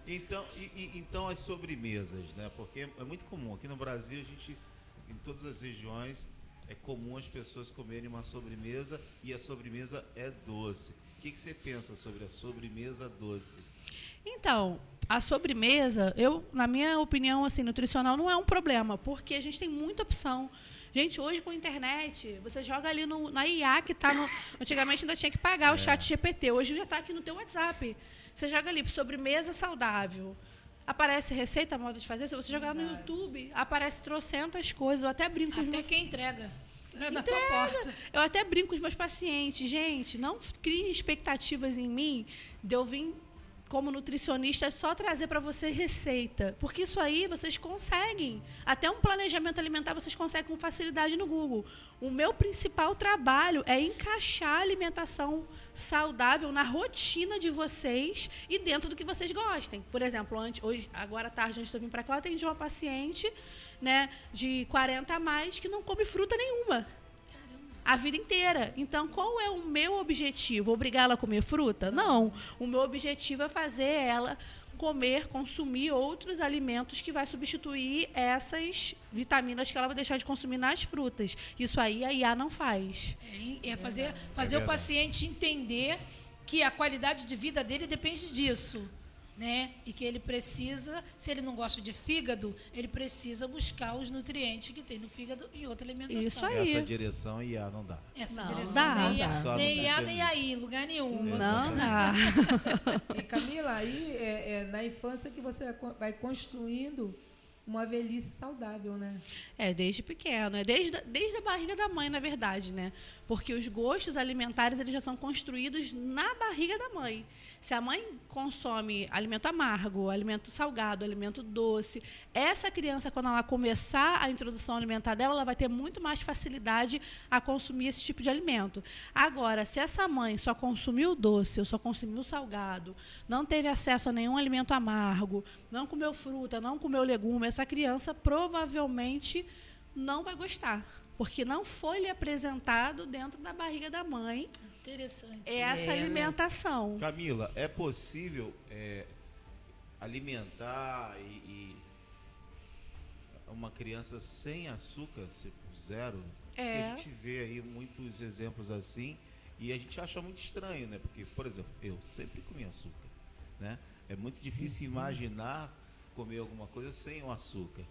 Então, as sobremesas, né? Porque é muito comum. Aqui no Brasil, em todas as regiões, é comum as pessoas comerem uma sobremesa e a sobremesa é doce. O que você pensa sobre a sobremesa doce?
Então, a sobremesa, na minha opinião, assim, nutricional, não é um problema, porque a gente tem muita opção. Gente, hoje com a internet, você joga ali na IA, que está no... Antigamente ainda tinha que pagar o chat GPT, hoje já está aqui no teu WhatsApp. Você joga ali, sobremesa saudável. Aparece receita, modo de fazer. Se você jogar no YouTube, aparece trocentas coisas. Eu até brinco.
Até quem entrega na tua porta.
Eu até brinco com os meus pacientes. Gente, não criem expectativas em mim de eu vir como nutricionista só trazer para você receita. Porque isso aí vocês conseguem. Até um planejamento alimentar vocês conseguem com facilidade no Google. O meu principal trabalho é encaixar a alimentação saudável na rotina de vocês e dentro do que vocês gostem. Por exemplo, agora à tarde, antes de eu vir para cá, eu atendi uma paciente, né, de 40 a mais que não come fruta nenhuma.
a vida inteira. Então, qual é o meu objetivo? Obrigá-la a comer fruta? Não. O meu objetivo é fazer ela comer, consumir outros alimentos que vai substituir essas vitaminas que ela vai deixar de consumir nas frutas. Isso aí a IA não faz.
É fazer o paciente entender que a qualidade de vida dele depende disso, né? E que ele precisa, se ele não gosta de fígado, ele precisa buscar os nutrientes que tem no fígado em outra alimentação.
Isso aí.
Essa direção IA não dá.
Essa
Não,
direção
dá.
nem IA, nem aí, lugar nenhum.
Não dá.
E Camila, aí é na infância que você vai construindo uma velhice saudável, né?
Desde pequeno, desde a barriga da mãe, na verdade, né? Porque os gostos alimentares, eles já são construídos na barriga da mãe. Se a mãe consome alimento amargo, alimento salgado, alimento doce, essa criança, quando ela começar a introdução alimentar dela, ela vai ter muito mais facilidade a consumir esse tipo de alimento. Agora, se essa mãe só consumiu doce, ou só consumiu salgado, não teve acesso a nenhum alimento amargo, não comeu fruta, não comeu legume, essa criança provavelmente não vai gostar, porque não foi lhe apresentado dentro da barriga da mãe.
Interessante.
Essa alimentação.
Camila, é possível alimentar e uma criança sem açúcar, zero? Porque a gente vê aí muitos exemplos assim e a gente acha muito estranho, né? Porque, por exemplo, eu sempre comi açúcar, né? É muito difícil imaginar comer alguma coisa sem o açúcar.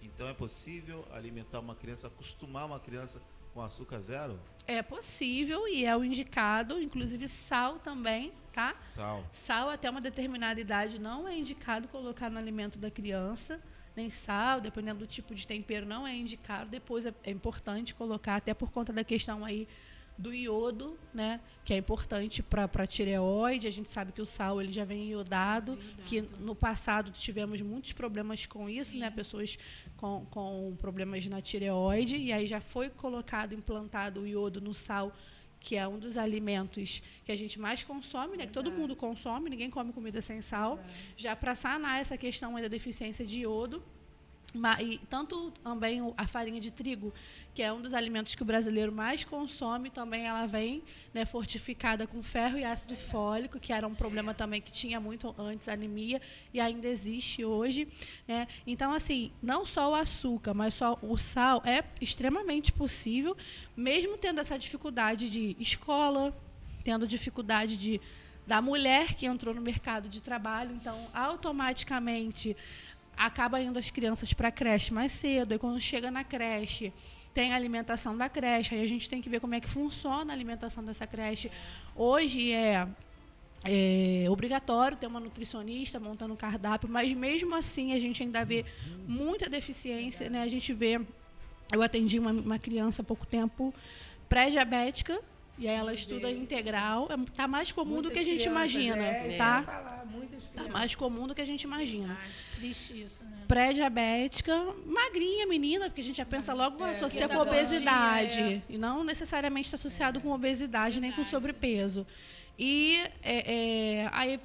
Então é possível alimentar uma criança, acostumar uma criança com açúcar zero?
É possível e é o indicado, inclusive sal também, tá? Sal até uma determinada idade não é indicado colocar no alimento da criança, nem sal, dependendo do tipo de tempero não é indicado. Depois é importante colocar, até por conta da questão aí do iodo, né, que é importante para a tireoide. A gente sabe que o sal ele já vem iodado, que no passado tivemos muitos problemas com isso, né, pessoas com problemas na tireoide, e aí já foi colocado, implantado o iodo no sal, que é um dos alimentos que a gente mais consome, né, que todo mundo consome, ninguém come comida sem sal, já para sanar essa questão aí da deficiência de iodo. E tanto também a farinha de trigo, que é um dos alimentos que o brasileiro mais consome, também ela vem, né, fortificada com ferro e ácido fólico, que era um problema também que tinha muito antes, anemia, e ainda existe hoje, né? Então, assim, não só o açúcar, mas só o sal é extremamente possível, mesmo tendo essa dificuldade de escola, tendo dificuldade da mulher que entrou no mercado de trabalho, então, automaticamente acaba indo as crianças para a creche mais cedo, e quando chega na creche, tem a alimentação da creche, aí a gente tem que ver como é que funciona a alimentação dessa creche. Hoje é obrigatório ter uma nutricionista montando um cardápio, mas mesmo assim a gente ainda vê muita deficiência, né? A gente vê, eu atendi uma criança há pouco tempo, pré-diabética, e aí ela estuda integral. Está mais comum
muitas
do que a gente imagina, tá? Está mais comum do que a gente imagina.
Triste isso, né?
Pré-diabética, magrinha menina, porque a gente já pensa logo, associa com obesidade. E não necessariamente está associado com obesidade, nem com sobrepeso. E aí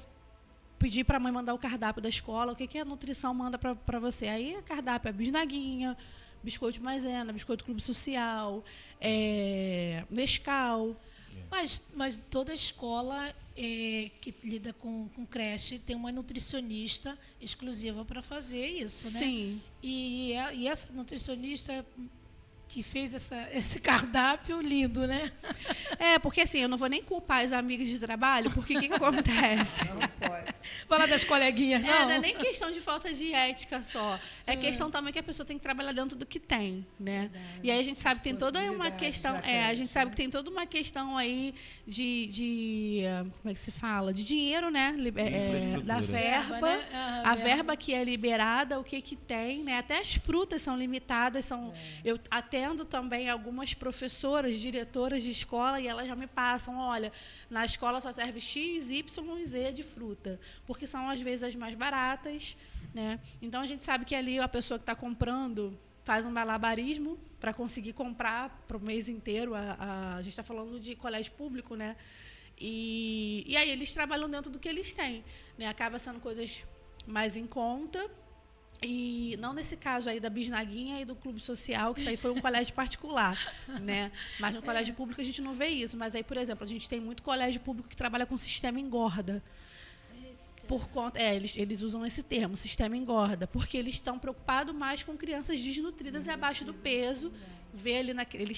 pedi para a mãe mandar o cardápio da escola, o que a nutrição manda para você. Aí a cardápio é bisnaguinha, biscoito de maisena, biscoito clube social, Nescau.
Mas toda escola que lida com creche tem uma nutricionista exclusiva para fazer isso, né?
Sim.
E essa nutricionista que fez esse cardápio lindo, né?
Porque assim, eu não vou nem culpar as amigas de trabalho, porque o que acontece?
Não pode.
Falar das coleguinhas, não?
Não é nem questão de falta de ética só. É questão também que a pessoa tem que trabalhar dentro do que tem, né? E aí a gente sabe que tem toda uma questão... a gente sabe que tem toda uma questão aí de como é que se fala? De dinheiro, né? Da verba.
Né?
A verba que é liberada, o que tem, né? Até as frutas são limitadas. Eu atendo também algumas professoras, diretoras de escola, e elas já me passam, olha, na escola só serve X, Y e Z de fruta, porque são às vezes as mais baratas, né? Então a gente sabe que ali a pessoa que está comprando faz um malabarismo para conseguir comprar para o mês inteiro. A gente está falando de colégio público, né? E aí eles trabalham dentro do que eles têm, né? Acaba sendo coisas mais em conta.
E não nesse caso aí da Bisnaguinha e do Clube Social, que isso aí foi um colégio particular, né? Mas no colégio público a gente não vê isso. Mas aí, por exemplo, a gente tem muito colégio público que trabalha com sistema engorda. Por conta, eles usam esse termo, sistema engorda, porque eles estão preocupados mais com crianças desnutridas e abaixo do peso. Vê ali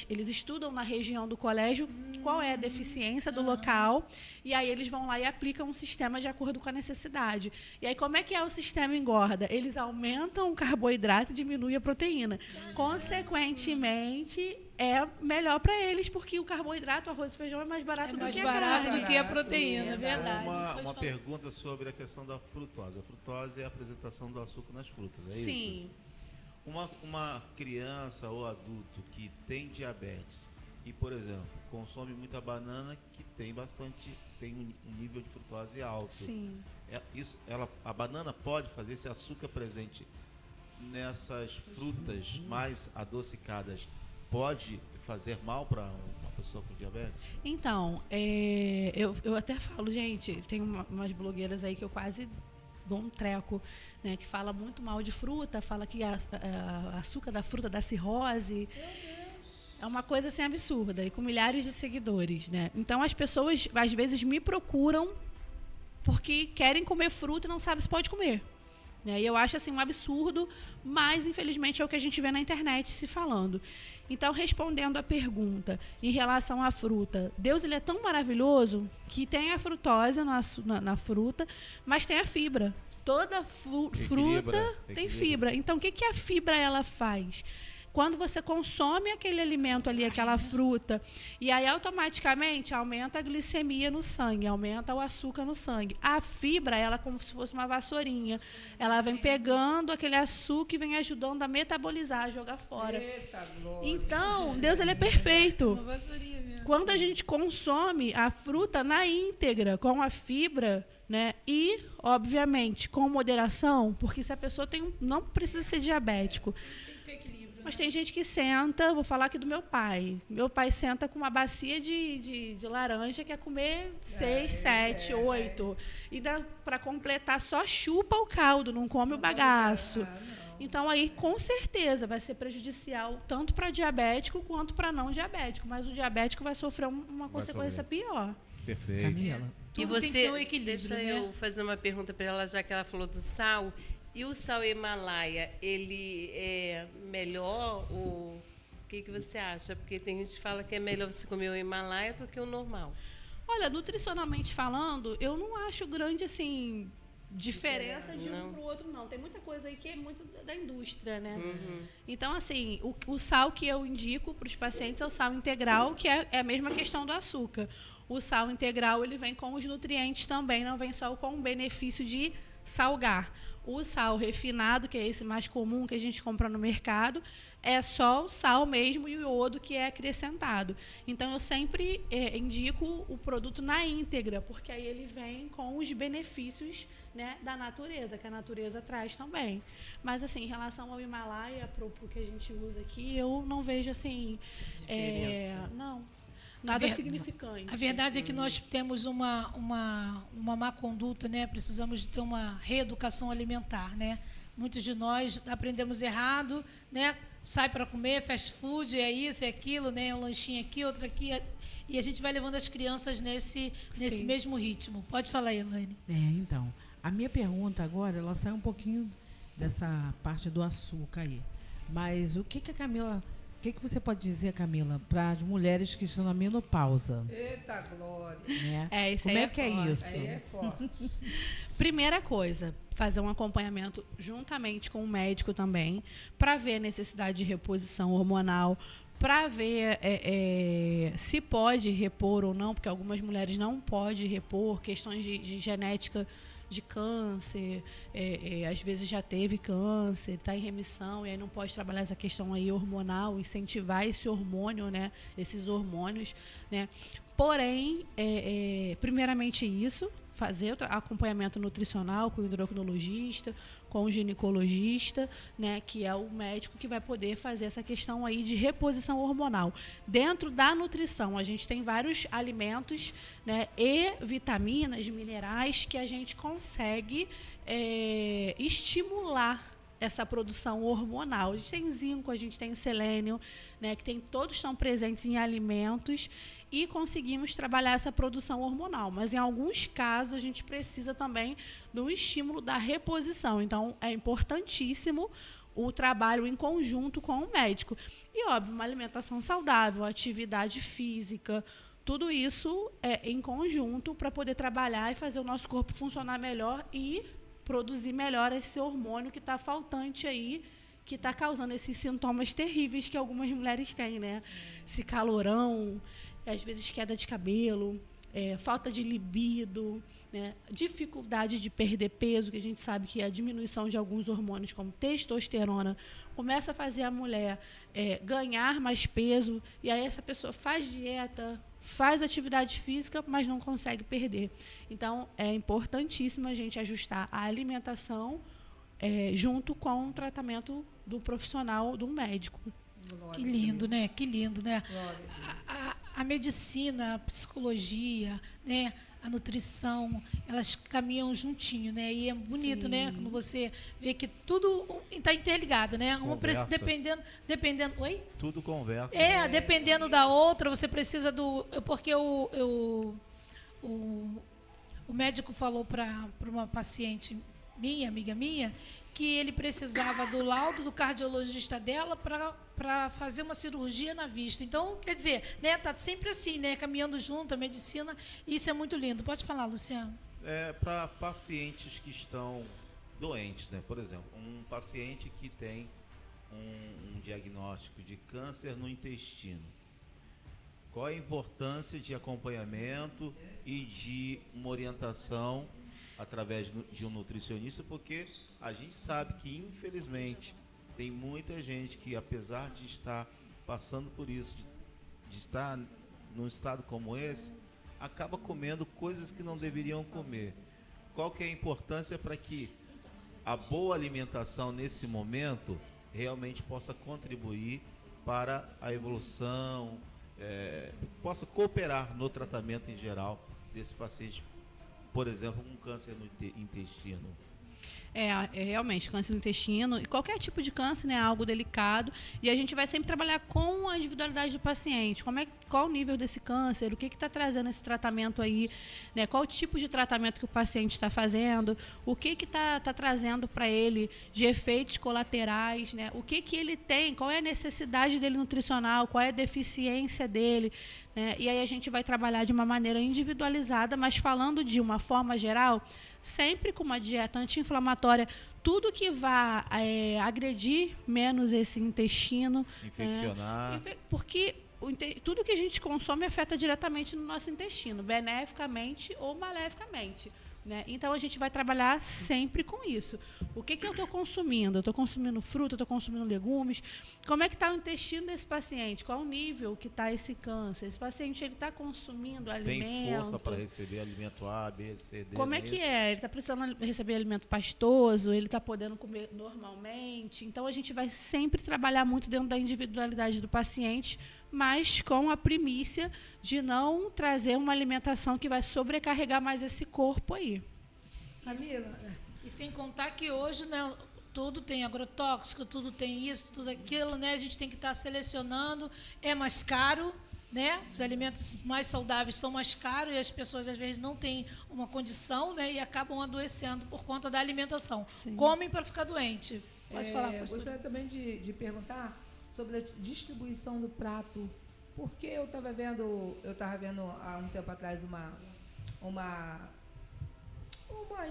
eles estudam na região do colégio qual é a deficiência do local, e aí eles vão lá e aplicam um sistema de acordo com a necessidade. E aí, como é que é o sistema engorda? Eles aumentam o carboidrato e diminuem a proteína. Consequentemente, é melhor para eles, porque o carboidrato, arroz e feijão, é mais barato do que a carne.
do que a proteína, é verdade.
Uma pergunta sobre a questão da frutose. A frutose é a apresentação do açúcar nas frutas, é isso?
Sim.
Uma criança ou adulto que tem diabetes e, por exemplo, consome muita banana, que tem um nível de frutose alto.
Sim.
A banana pode fazer esse açúcar presente nessas frutas mais adocicadas, pode fazer mal para uma pessoa com diabetes?
Então, eu até falo, gente, tem umas blogueiras aí que eu quase dou um treco, né, que fala muito mal de fruta, fala que a açúcar da fruta dá cirrose. É uma coisa assim absurda, e com milhares de seguidores, né? Então as pessoas às vezes me procuram porque querem comer fruta e não sabem se pode comer. E eu acho assim um absurdo, mas infelizmente é o que a gente vê na internet se falando. Então, respondendo a pergunta em relação à fruta, Deus ele é tão maravilhoso que tem a frutose na fruta, mas tem a fibra. Toda fruta tem fibra. Então, o que a fibra ela faz? Quando você consome aquele alimento ali, aquela fruta, e aí automaticamente aumenta a glicemia no sangue, aumenta o açúcar no sangue. A fibra, ela é como se fosse uma vassourinha. Ela vem pegando aquele açúcar e vem ajudando a metabolizar, a jogar fora.
Eita, glória.
Então, Deus ele é perfeito.
Uma vassourinha mesmo.
Quando a gente consome a fruta na íntegra, com a fibra, né? E, obviamente, com moderação, porque se a pessoa não precisa ser diabético.
Tem que ter equilíbrio.
Mas tem gente que senta, vou falar aqui do meu pai. Meu pai senta com uma bacia de laranja, quer comer 6, 7, 8. E para completar, só chupa o caldo, não come o bagaço. Então, aí, com certeza, vai ser prejudicial tanto para diabético quanto para não diabético. Mas o diabético vai sofrer uma consequência pior.
Perfeito.
Camila.
E
Tudo tem que ter um
você,
equilíbrio,
deixa
né?
eu fazer uma pergunta para ela, já que ela falou do sal. E o sal Himalaia, ele é melhor? O que você acha? Porque tem gente que fala que é melhor você comer o Himalaia do que o normal.
Olha, nutricionalmente falando, eu não acho grande, assim, diferença de um para o outro, não. Tem muita coisa aí que é muito da indústria, né? Então, assim, o sal que eu indico para os pacientes é o sal integral, que é a mesma questão do açúcar. O sal integral, ele vem com os nutrientes também, não vem só com o benefício de salgar. O sal refinado, que é esse mais comum que a gente compra no mercado, é só o sal mesmo e o iodo que é acrescentado. Então, eu sempre indico o produto na íntegra, porque aí ele vem com os benefícios, né, da natureza, que a natureza traz também. Mas, assim, em relação ao Himalaia, pro que a gente usa aqui, eu não vejo, assim... Nada significante.
A verdade é que nós temos uma má conduta, né? Precisamos de ter uma reeducação alimentar, né? Muitos de nós aprendemos errado, né? Sai para comer, fast food, é isso, é aquilo, né? Um lanchinho aqui, outro aqui. E a gente vai levando as crianças nesse mesmo ritmo. Pode falar aí, Elaine.
Então, a minha pergunta agora, ela sai um pouquinho dessa parte do açúcar aí. Mas o que a Camila... O que você pode dizer, Camila, para as mulheres que estão na menopausa?
Eita, glória.
Né?
Isso
Como
aí
é que
forte.
é isso?
Aí é forte.
Primeira coisa, fazer um acompanhamento juntamente com o médico também, para ver a necessidade de reposição hormonal, para ver se pode repor ou não, porque algumas mulheres não podem repor, questões de genética de câncer, às vezes já teve câncer, está em remissão, e aí não pode trabalhar essa questão aí hormonal, incentivar esse hormônio, né, esses hormônios, né. Porém, primeiramente isso, fazer o acompanhamento nutricional com o endocrinologista, com o ginecologista, né, que é o médico que vai poder fazer essa questão aí de reposição hormonal. Dentro da nutrição, a gente tem vários alimentos, né, e vitaminas, minerais que a gente consegue estimular essa produção hormonal. A gente tem zinco, a gente tem selênio, né, que todos estão presentes em alimentos e conseguimos trabalhar essa produção hormonal. Mas, em alguns casos, a gente precisa também do estímulo da reposição. Então, é importantíssimo o trabalho em conjunto com o médico. E, óbvio, uma alimentação saudável, atividade física, tudo isso é em conjunto para poder trabalhar e fazer o nosso corpo funcionar melhor e produzir melhor esse hormônio que está faltante aí, que está causando esses sintomas terríveis que algumas mulheres têm, né? Esse calorão, às vezes queda de cabelo, falta de libido, né? Dificuldade de perder peso, que a gente sabe que a diminuição de alguns hormônios, como testosterona, começa a fazer a mulher ganhar mais peso, e aí essa pessoa faz dieta, faz atividade física, mas não consegue perder. Então, é importantíssimo a gente ajustar a alimentação junto com o tratamento do profissional, do médico.
Que lindo, né? Que lindo, né? A medicina, a psicologia, né? A nutrição, elas caminham juntinho, né? E é bonito, sim, né? Quando você vê que tudo está interligado, né? Uma precisa, dependendo. Oi?
Tudo conversa.
Dependendo da outra, você precisa do. Porque o médico falou para uma paciente minha, amiga minha, que ele precisava do laudo do cardiologista dela para fazer uma cirurgia na vista. Então, quer dizer, né, tá sempre assim, né, caminhando junto a medicina, e isso é muito lindo. Pode falar, Luciano.
Para pacientes que estão doentes, né? Por exemplo, um paciente que tem um diagnóstico de câncer no intestino. Qual a importância de acompanhamento e de uma orientação através de um nutricionista? Porque a gente sabe que, infelizmente, tem muita gente que, apesar de estar passando por isso, de estar num estado como esse, acaba comendo coisas que não deveriam comer. Qual que é a importância para que a boa alimentação nesse momento realmente possa contribuir para a evolução, possa cooperar no tratamento em geral desse paciente, por exemplo, um câncer no intestino?
Realmente, câncer no intestino, e qualquer tipo de câncer, né, é algo delicado, e a gente vai sempre trabalhar com a individualidade do paciente, qual o nível desse câncer, o que está trazendo esse tratamento aí, né, qual o tipo de tratamento que o paciente está fazendo, o que está trazendo para ele de efeitos colaterais, né, o que ele tem, qual é a necessidade dele nutricional, qual é a deficiência dele, né, e aí a gente vai trabalhar de uma maneira individualizada, mas falando de uma forma geral, sempre com uma dieta anti-inflamatória, tudo que vá agredir menos esse intestino.
Infeccionar.
Porque tudo que a gente consome afeta diretamente no nosso intestino, beneficamente ou maleficamente. Né? Então, a gente vai trabalhar sempre com isso. O que eu estou consumindo? Eu estou consumindo fruta, estou consumindo legumes? Como é que está o intestino desse paciente? Qual o nível que está esse câncer? Esse paciente está consumindo alimento?
Tem força para receber alimento A, B, C, D?
Como é que é? Ele está precisando receber alimento pastoso? Ele está podendo comer normalmente? Então, a gente vai sempre trabalhar muito dentro da individualidade do paciente, mas com a primícia de não trazer uma alimentação que vai sobrecarregar mais esse corpo aí.
Camila, e sem contar que hoje, né, tudo tem agrotóxico, tudo tem isso, tudo aquilo, né? A gente tem que estar selecionando, é mais caro, né? Os alimentos mais saudáveis são mais caros e as pessoas às vezes não têm uma condição, né, e acabam adoecendo por conta da alimentação. Sim. Comem para ficar doente. Pode falar, professor.
Gostaria também de perguntar sobre a distribuição do prato, porque eu estava vendo há um tempo atrás uma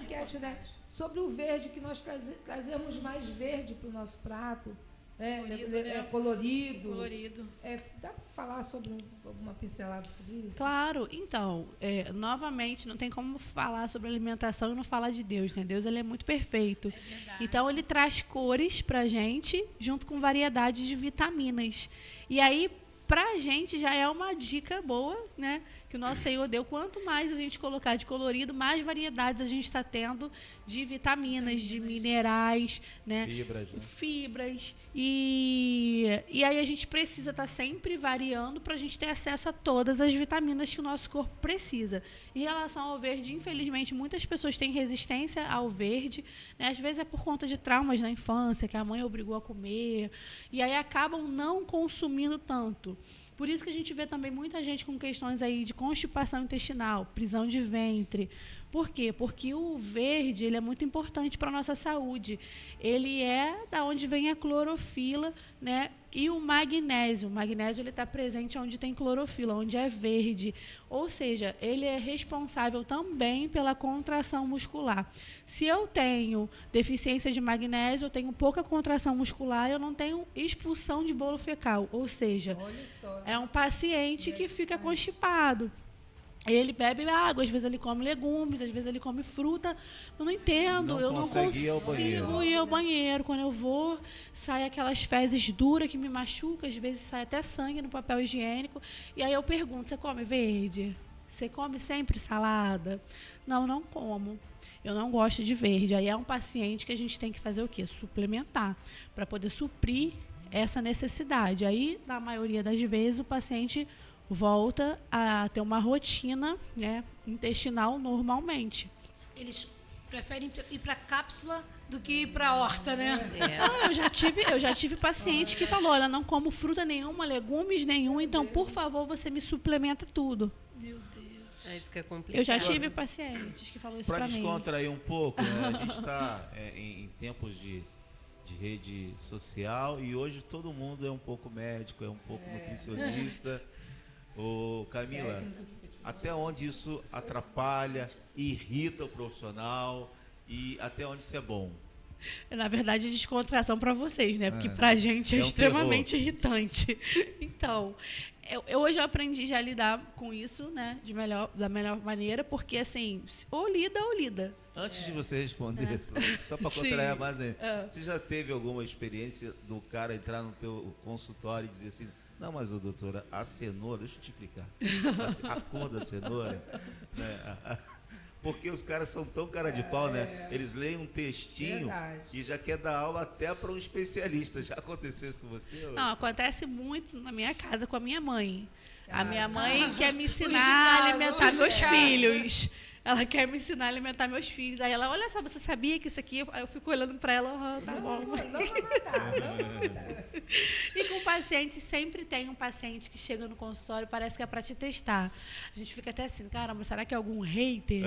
enquete, né, sobre o verde, que nós trazemos mais verde para o nosso prato, colorido. Dá para falar sobre alguma pincelada sobre isso?
Claro. Então, novamente, não tem como falar sobre alimentação e não falar de Deus, né? Deus, ele é muito perfeito. Então, ele traz cores para a gente, junto com variedade de vitaminas. E aí, Para a gente já é uma dica boa, né? Que o nosso Senhor deu. Quanto mais a gente colocar de colorido, mais variedades a gente está tendo de vitaminas, de minerais, né? Fibras. E aí a gente precisa estar sempre variando para a gente ter acesso a todas as vitaminas que o nosso corpo precisa. Em relação ao verde, infelizmente, muitas pessoas têm resistência ao verde, né? Às vezes é por conta de traumas na infância, que a mãe obrigou a comer, e aí acabam não consumindo tanto. Por isso que a gente vê também muita gente com questões aí de constipação intestinal, prisão de ventre. Por quê? Porque o verde ele é muito importante para a nossa saúde. Ele é da onde vem a clorofila, né? E o magnésio. O magnésio ele está presente onde tem clorofila, onde é verde. Ou seja, ele é responsável também pela contração muscular. Se eu tenho deficiência de magnésio, eu tenho pouca contração muscular, eu não tenho expulsão de bolo fecal. Ou seja, é um paciente que fica constipado. Ele bebe água, às vezes ele come legumes, às vezes ele come fruta. Eu não entendo, eu não consigo ir ao banheiro. Quando eu vou, sai aquelas fezes duras que me machucam, às vezes sai até sangue no papel higiênico. E aí eu pergunto, você come verde? Você come sempre salada? Não, não como. Eu não gosto de verde. Aí é um paciente que a gente tem que fazer o quê? Suplementar, para poder suprir essa necessidade. Aí, na maioria das vezes, o paciente volta a ter uma rotina, né, intestinal normalmente.
Eles preferem ir para cápsula do que ir para horta, né?
Não, eu já tive paciente que falou, olha, não como fruta nenhuma, legumes nenhum, então, por favor, você me suplementa tudo.
Meu Deus.
Aí fica complicado.
Eu já tive pacientes que falaram isso para mim.
Para descontrair um pouco, né, a gente está em tempos de rede social e hoje todo mundo é um pouco médico, é um pouco nutricionista. Ô, Camila, até onde isso atrapalha, irrita o profissional e até onde isso é bom?
Na verdade, descontração para vocês, né? Porque para a gente é extremamente irritante. Então, eu hoje eu aprendi já a lidar com isso, né? Da melhor maneira, porque assim, ou lida ou lida.
Antes de você responder, só para contrariar mais ainda, você já teve alguma experiência do cara entrar no teu consultório e dizer assim, não, mas, doutora, a cenoura, deixa eu te explicar, a cor da cenoura, né? Porque os caras são tão cara de pau, né? Eles leem um textinho e já quer dar aula até para um especialista. Já aconteceu isso com você?
Não, acontece muito na minha casa com a minha mãe. A minha mãe quer me ensinar a alimentar meus filhos. Ela quer me ensinar a alimentar meus filhos. Aí ela, olha só, você sabia que isso aqui... Aí eu fico olhando para ela, tá bom.
Não vai matar.
E com o paciente, sempre tem um paciente que chega no consultório, parece que é para te testar. A gente fica até assim, caramba, será que é algum hater?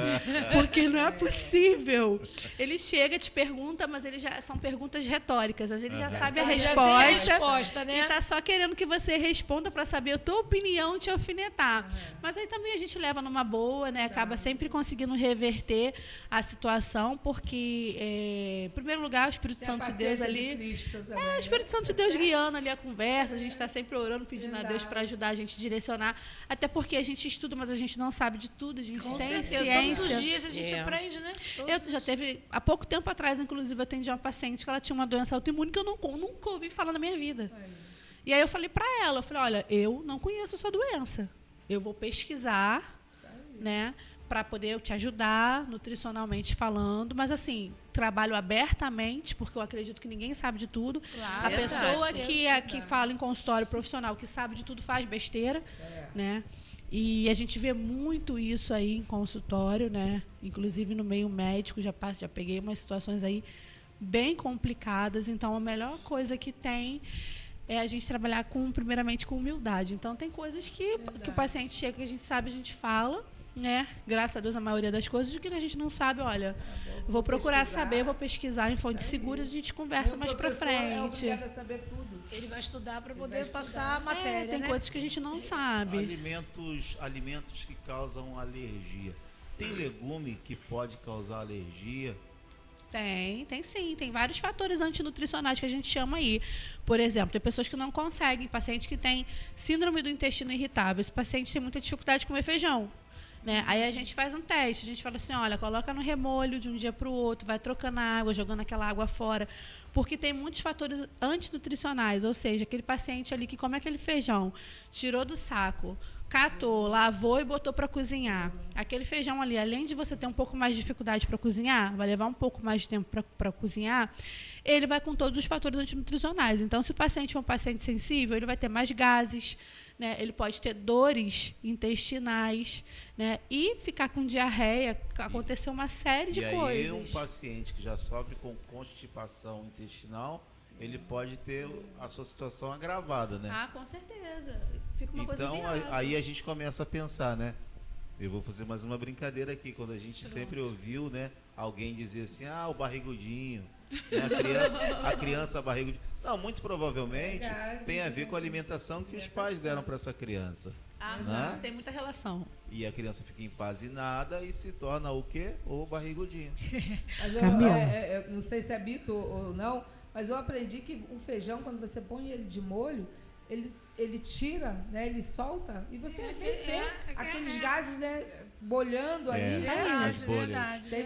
Porque não é possível. Ele chega, te pergunta, mas ele já são perguntas retóricas. Ele já sabe a resposta, né? E está só querendo que você responda para saber a tua opinião e te alfinetar. Mas aí também a gente leva numa boa, né? Acaba sempre conseguindo reverter a situação, porque, em primeiro lugar, o Espírito Santo de Deus ali... o Espírito Santo de Deus guiando ali a conversa, a gente está sempre orando, pedindo a Deus para ajudar a gente a direcionar, até porque a gente estuda, mas a gente não sabe de tudo, a gente tem ciência.
Todos os dias a gente aprende, né?
Eu já teve, há pouco tempo atrás, inclusive, eu atendi uma paciente que ela tinha uma doença autoimune que eu nunca ouvi falar na minha vida. E aí eu falei para ela, olha, eu não conheço a sua doença, eu vou pesquisar, né, para poder te ajudar, nutricionalmente falando, mas assim, trabalho abertamente, porque eu acredito que ninguém sabe de tudo. Claro, a pessoa que fala em consultório profissional, que sabe de tudo, faz besteira, né? E a gente vê muito isso aí em consultório, né? Inclusive no meio médico, já peguei umas situações aí bem complicadas, então a melhor coisa que tem é a gente trabalhar primeiramente com humildade. Então tem coisas que o paciente chega, que a gente sabe, a gente fala, né? Graças a Deus, a maioria das coisas, o que a gente não sabe, olha, vou procurar saber, vou pesquisar em fontes seguras, a gente conversa mais pra frente.
É saber tudo.
Ele vai estudar para poder passar a matéria,
tem coisas que a gente não sabe.
Alimentos que causam alergia. Tem legume que pode causar alergia?
Tem sim. Tem vários fatores antinutricionais que a gente chama aí. Por exemplo, tem pessoas que não conseguem, paciente que tem síndrome do intestino irritável. Esse paciente tem muita dificuldade de comer feijão. né? Aí a gente faz um teste, a gente fala assim, olha, coloca no remolho de um dia para o outro, vai trocando a água, jogando aquela água fora, porque tem muitos fatores antinutricionais, ou seja, aquele paciente ali que come aquele feijão, tirou do saco, catou, lavou e botou para cozinhar. Aquele feijão ali, além de você ter um pouco mais de dificuldade para cozinhar, vai levar um pouco mais de tempo para cozinhar, ele vai com todos os fatores antinutricionais. Então, se o paciente for um paciente sensível, ele vai ter mais gases, né? Ele pode ter dores intestinais, né? E ficar com diarreia, acontecer uma série de coisas.
E aí um paciente que já sofre com constipação intestinal, ele pode ter a sua situação agravada, né?
Ah, com certeza. Fica uma coisa
Então,
viável.
aí a gente começa a pensar, né? Eu vou fazer mais uma brincadeira aqui, quando a gente sempre ouviu, né, alguém dizer assim, o barrigudinho, né, a criança barrigudinho. Não, muito provavelmente tem a ver com a alimentação que os pais deram para essa criança. Né?
Tem muita relação.
E a criança fica empazinada e se torna o quê? O barrigudinho.
Mas eu não sei se é mito ou não, mas eu aprendi que o feijão, quando você põe ele de molho, ele tira, né? Ele solta e você às vezes vê aqueles gases, né, bolhando ali.
Verdade.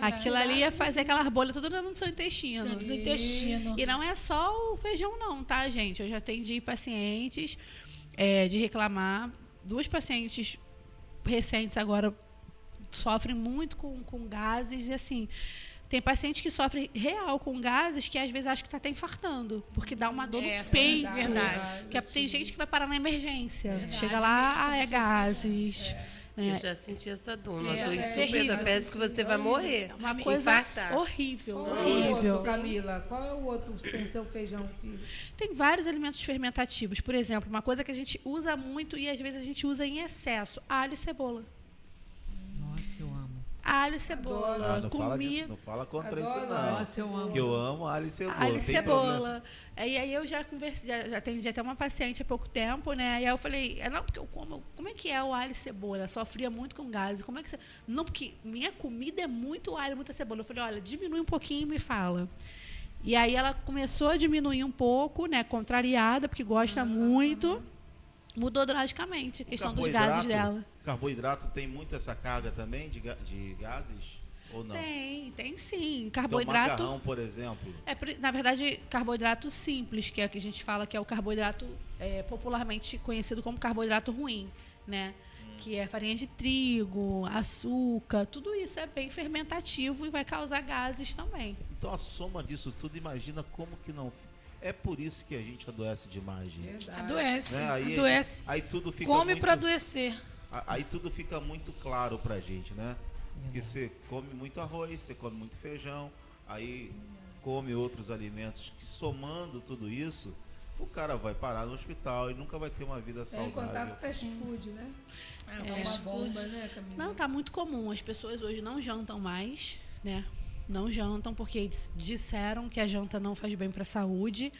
Aquilo ali ia fazer aquelas bolhas tudo no seu intestino.
Dentro do intestino.
E não é só o feijão não, tá, gente? Eu já atendi pacientes de reclamar. 2 pacientes recentes agora sofrem muito com gases e assim... Tem paciente que sofre real com gases que às vezes acha que está até infartando, porque dá uma dor no peito.
Verdade.
Que tem gente que vai parar na emergência. Chega lá, é gases.
Eu já senti essa dor, uma dor
terrível.
super, parece que você vai morrer.
É uma coisa
infartar.
horrível,
Qual é o
horrível.
outro, Camila? Qual é o outro sem ser o feijão?
Tem vários alimentos fermentativos. Por exemplo, uma coisa que a gente usa muito e às vezes a gente usa em excesso, alho e cebola.
Nossa, eu amo.
Alho e cebola,
Não fala disso, não fala contra isso não.
Nossa, eu amo.
Que eu amo alho e cebola.
Alho e
tem
cebola.
problema.
E aí eu já conversei, já atendi até uma paciente há pouco tempo, né? E aí eu falei, não, porque eu como, como é que é o alho e cebola? Ela sofria muito com gases. Como é que você... Não, porque minha comida é muito alho, muita cebola. Eu falei, olha, diminui um pouquinho e me fala. E aí ela começou a diminuir um pouco, né? Contrariada, porque gosta muito. Mudou drasticamente a questão dos gases dela.
Carboidrato tem muito essa carga também de gases? Ou não?
Tem sim.
Então,
Carboidrato.
macarrão, por exemplo.
Na verdade, carboidrato simples, que é o que a gente fala que é o carboidrato popularmente conhecido como carboidrato ruim, né? Que é farinha de trigo, açúcar, tudo isso é bem fermentativo e vai causar gases também.
Então a soma disso tudo, imagina como que não... É por isso que a gente adoece demais, gente.
Adoece,
Né?
adoece.
Aí tudo fica
Come
muito...
para adoecer.
Aí tudo fica muito claro pra gente, né? Que você come muito arroz, você come muito feijão, aí come outros alimentos que, somando tudo isso, o cara vai parar no hospital e nunca vai ter uma vida
Sem
saudável.
contar com fast food, né? É uma
Fast food.
bomba, né, Camila?
Não, tá muito comum. As pessoas hoje não jantam mais, né? Não jantam porque eles disseram que a janta não faz bem para a saúde.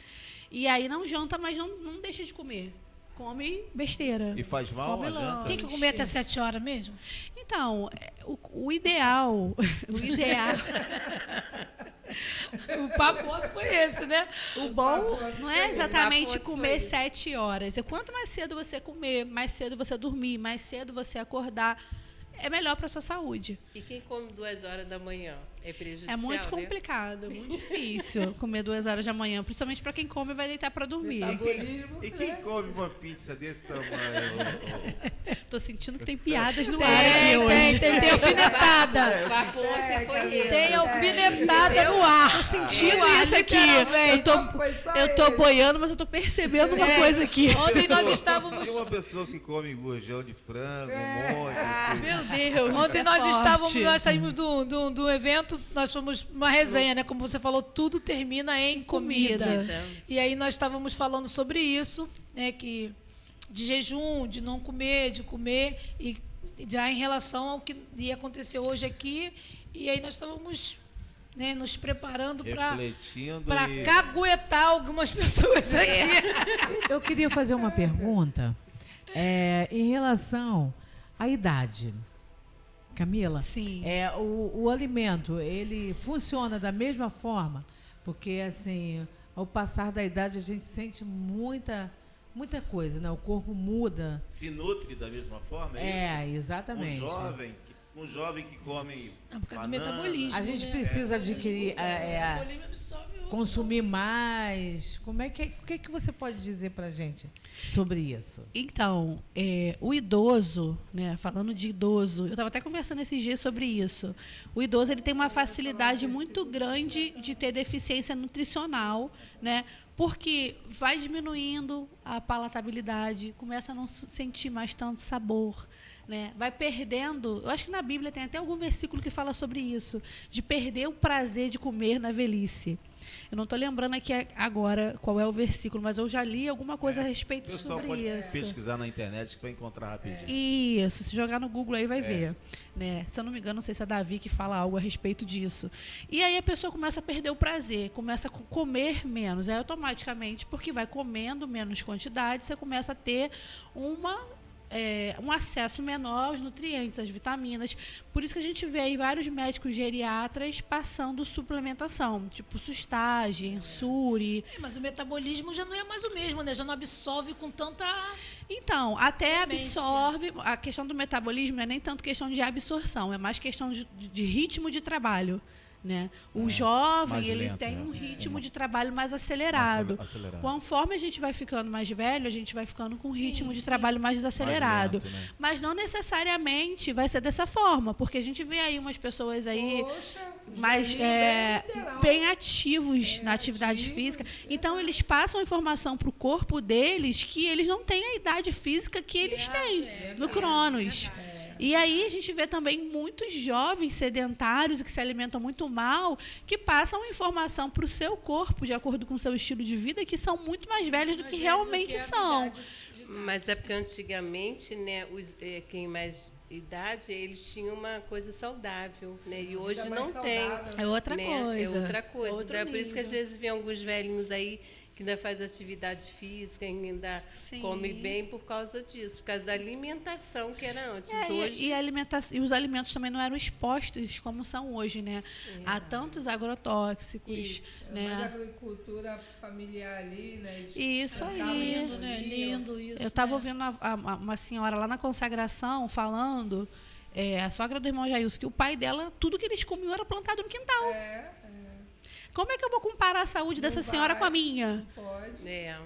E aí não janta, mas não deixa de comer. Come besteira.
E faz mal
Come
a janta?
Tem que comer até 7 horas mesmo?
Então, o ideal... O ideal...
O papo ontem foi esse, né?
O bom não é exatamente
papo
comer
foi
7 horas. É quanto mais cedo você comer, mais cedo você dormir, mais cedo você acordar, é melhor para sua saúde.
E quem come 2 horas da manhã é prejudicial,
É muito
né?
complicado, muito difícil comer 2 horas da manhã, principalmente para quem come e vai deitar para dormir.
Metabolismo,
E quem come uma pizza desse tamanho?
Tô sentindo que tem piadas no ar aqui hoje.
Tem alfinetada.
O papo ontem foi esse.
Tem alfinetada no ar.
Tô sentindo isso aqui. Eu tô boiando, mas eu tô percebendo uma coisa aqui.
Ontem nós estávamos...
Tem uma pessoa que come gurjão de frango, um monte. Assim.
Meu Deus.
Ontem
nós
nós saímos do evento, nós fomos uma resenha, né? Como você falou, tudo termina em comida. E aí nós estávamos falando sobre isso, né? Que de jejum, de não comer, de comer, e já em relação ao que ia acontecer hoje aqui. E aí nós estávamos, né, nos preparando para caguetar algumas pessoas aqui.
Eu queria fazer uma pergunta em relação à idade. Camila,
Sim.
O alimento, ele funciona da mesma forma? Porque, assim, ao passar da idade, a gente sente muita muita coisa, né? O corpo muda.
Se nutre da mesma forma?
Exatamente.
Um jovem que come
por causa do
banana.
metabolismo.
A gente precisa adquirir, consumir mais. O que você pode dizer pra gente sobre isso?
Então, o idoso, né, falando de idoso, eu estava até conversando esses dias sobre isso. O idoso ele tem uma facilidade muito grande de ter deficiência nutricional, né? Porque vai diminuindo a palatabilidade, começa a não sentir mais tanto sabor, né? Vai perdendo. Eu acho que na Bíblia tem até algum versículo que fala sobre isso, de perder o prazer de comer na velhice. Eu não estou lembrando aqui agora qual é o versículo, mas eu já li alguma coisa a respeito sobre isso. O pessoal pode
pesquisar na internet que vai encontrar rapidinho.
Isso, se jogar no Google aí vai ver. Né? Se eu não me engano, não sei se é Davi que fala algo a respeito disso. E aí a pessoa começa a perder o prazer, começa a comer menos. Aí automaticamente, porque vai comendo menos quantidade, você começa a ter um acesso menor aos nutrientes, às vitaminas. Por isso que a gente vê aí vários médicos geriatras passando suplementação, tipo Sustage, Ensure.
Mas o metabolismo já não é mais o mesmo, né? Já não absorve com tanta...
Então, até absorve. A questão do metabolismo não é nem tanto questão de absorção, é mais questão de ritmo de trabalho. Né? O jovem ele tem um ritmo de trabalho mais acelerado. Conforme a gente vai ficando mais velho, a gente vai ficando com um ritmo de trabalho mais desacelerado. Mais lento, né? Mas não necessariamente vai ser dessa forma, porque a gente vê aí umas pessoas aí mais bem ativos na atividade física. Então eles passam informação para o corpo deles que eles não têm a idade física que eles têm no Cronos. E aí a gente vê também muitos jovens sedentários e que se alimentam muito mal, que passam informação para o seu corpo, de acordo com o seu estilo de vida, que são muito mais velhos do que realmente são.
Mas é porque antigamente, né, quem mais idade, eles tinham uma coisa saudável, né? E hoje não tem.
É outra coisa.
É outra coisa. Então, é por isso que às vezes vem alguns velhinhos aí que ainda faz atividade física, ainda come bem por causa disso, por causa da alimentação que era antes. Hoje...
E os alimentos também não eram expostos como são hoje, né? Há tantos agrotóxicos.
Isso.
Né?
A agricultura familiar ali, né?
Isso aí.
Né? Lindo isso.
Eu estava ouvindo uma senhora lá na consagração falando, a sogra do irmão Jailson, que o pai dela, tudo que eles comiam era plantado no quintal. Como é que eu vou comparar a saúde dessa senhora com a minha?
Não pode.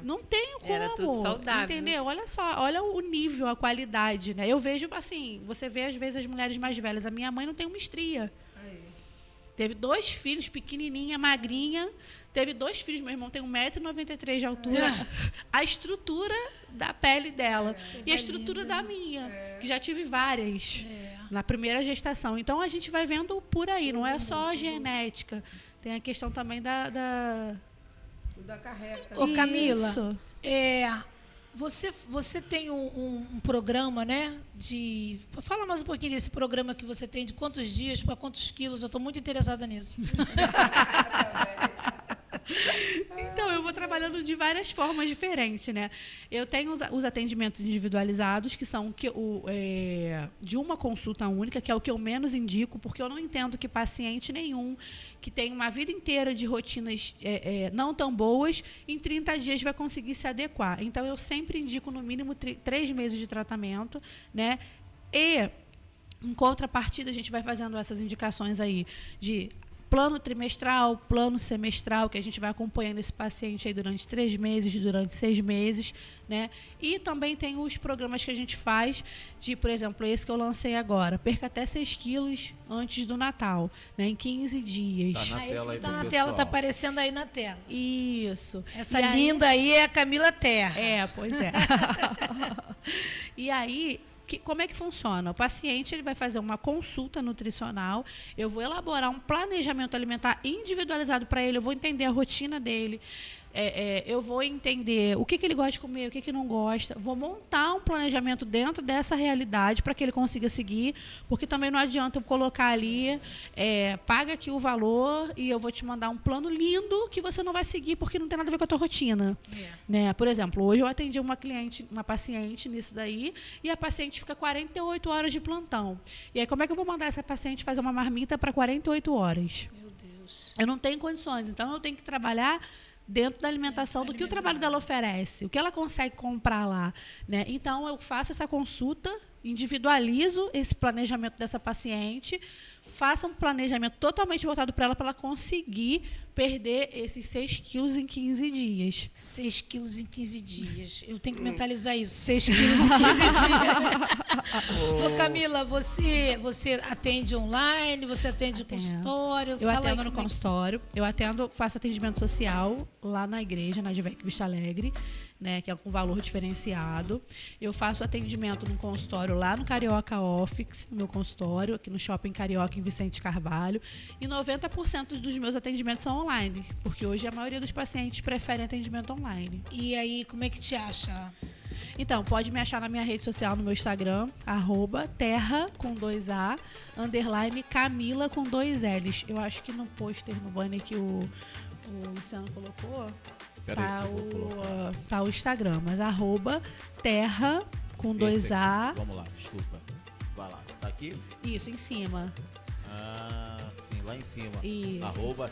Não tenho como.
Era tudo saudável.
Entendeu? Olha só, olha o nível, a qualidade, né? Eu vejo assim, você vê às vezes as mulheres mais velhas. A minha mãe não tem uma estria. Teve 2 filhos, pequenininha, magrinha. Teve 2 filhos, meu irmão tem 1,93 m de altura. A estrutura da pele dela. E a estrutura da minha, que já tive várias na primeira gestação. Então, a gente vai vendo por aí, não é só a genética. Tem a questão também da
carreta.
Ô, Camila, você tem um programa, né? Fala mais um pouquinho desse programa que você tem, de quantos dias, para quantos quilos. Eu estou muito interessada nisso.
Então, eu vou trabalhando de várias formas diferentes, né? Eu tenho os atendimentos individualizados, que são de uma consulta única, que é o que eu menos indico, porque eu não entendo que paciente nenhum que tem uma vida inteira de rotinas não tão boas, em 30 dias vai conseguir se adequar. Então, eu sempre indico, no mínimo, 3 meses de tratamento, né? E, em contrapartida, a gente vai fazendo essas indicações aí de plano trimestral, plano semestral, que a gente vai acompanhando esse paciente aí durante 3 meses, durante 6 meses, né? E também tem os programas que a gente faz por exemplo, esse que eu lancei agora, perca até 6 quilos antes do Natal, né? Em 15 dias.
Tá na tela aí,
tá na tela, tá aparecendo aí na tela.
Isso.
Essa linda aí é a Camila Terra.
Pois é. E aí, como é que funciona? O paciente ele vai fazer uma consulta nutricional, eu vou elaborar um planejamento alimentar individualizado para ele, eu vou entender a rotina dele, eu vou entender o que ele gosta de comer, o que não gosta, vou montar um planejamento dentro dessa realidade para que ele consiga seguir, porque também não adianta eu colocar ali, paga aqui o valor e eu vou te mandar um plano lindo que você não vai seguir porque não tem nada a ver com a tua rotina. Né? Por exemplo, hoje eu atendi uma paciente nisso daí, e a paciente fica 48 horas de plantão. E aí como é que eu vou mandar essa paciente fazer uma marmita para 48 horas?
Meu Deus.
Eu não tenho condições, então eu tenho que trabalhar dentro da alimentação, do que o trabalho dela oferece, o que ela consegue comprar lá, né? Então, eu faço essa consulta, individualizo esse planejamento dessa paciente, faço um planejamento totalmente voltado para ela conseguir perder esses 6 quilos em 15 dias.
6 quilos em 15 dias. Eu tenho que mentalizar isso. 6 quilos em 15 dias. Ô, Camila, você atende online? Você atende no consultório?
Eu atendo no consultório. Faço atendimento social lá na igreja, na Advec Vista Alegre, né, que é com valor diferenciado. Eu faço atendimento no consultório lá no Carioca Office, no meu consultório, aqui no Shopping Carioca, em Vicente Carvalho. E 90% dos meus atendimentos são online, porque hoje a maioria dos pacientes preferem atendimento online.
E aí, como é que te acha?
Então, pode me achar na minha rede social, no meu Instagram, @terra com 2A, _Camila com 2 L's. Eu acho que no pôster, no banner que o Luciano colocou, tá o Instagram, mas @terra com 2A.
Vamos lá, desculpa. Vai lá, tá aqui?
Isso, em cima.
Ah, sim, lá em cima.
Isso.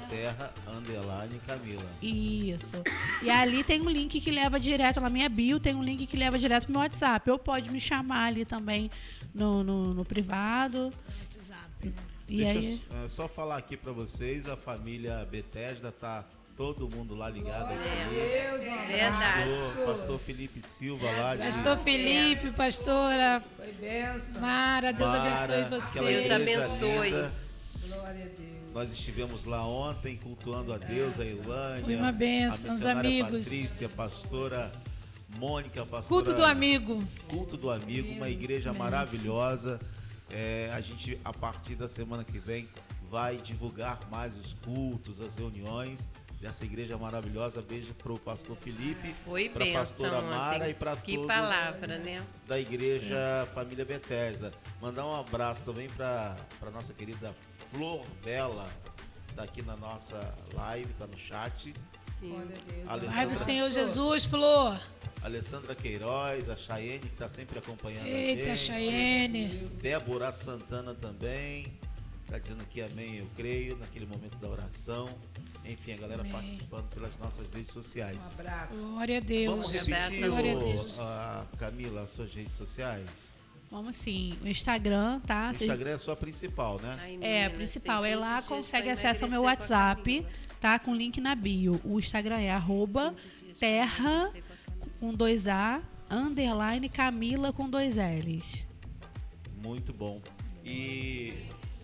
@terra_Camila.
Isso. E ali tem um link que leva direto, na minha bio tem um link que leva direto pro meu WhatsApp. Ou pode me chamar ali também no privado.
WhatsApp.
E
Deixa
aí...
eu só falar aqui pra vocês, a família Bethesda tá todo mundo lá ligado aqui.
Verdade.
Pastor Felipe Silva lá.
Pastor Felipe, pastora
Foi benção.
Mara, Deus abençoe você.
Deus abençoe.
Glória a Deus.
Nós estivemos lá ontem cultuando a Deus, a Ilânia.
Foi uma bênção,
a
os
missionária
amigos.
Patrícia, pastora Mônica, pastora...
Culto do amigo.
Culto do Amigo, uma igreja maravilhosa. A gente, a partir da semana que vem, vai divulgar mais os cultos, as reuniões dessa igreja maravilhosa. Beijo pro pastor Felipe,
Foi
pra
bênção
pastora Mara
ontem.
e para
Que
todos
palavra, né?
da igreja Família Bethesda. Mandar um abraço também para nossa querida Flor Bela, tá aqui na nossa live, tá no chat.
Sim.
Glória a Deus.
Alessandra-
Pai do Senhor Jesus, Flor.
Alessandra Queiroz, a Chayene, que está sempre acompanhando
Eita,
a gente.
Chayene.
Débora Santana também. Está dizendo aqui amém, eu creio, naquele momento da oração. Enfim, a galera participando pelas nossas redes sociais.
Um abraço.
Glória a Deus.
Vamos repetir,
Glória a Deus.
Camila, as suas redes sociais?
Vamos sim. O Instagram, tá?
O Instagram é a sua principal, né?
Ai,
É,
menina,
a principal.
tem
É
15
lá,
dias
consegue
pra
acesso ao meu
emagrecer com a
WhatsApp,
Camila.
tá? Com link na bio. O Instagram é
15 dias pra
terra
emagrecer com a Camila.
com 2A, Camila com 2 L's.
Muito bom. E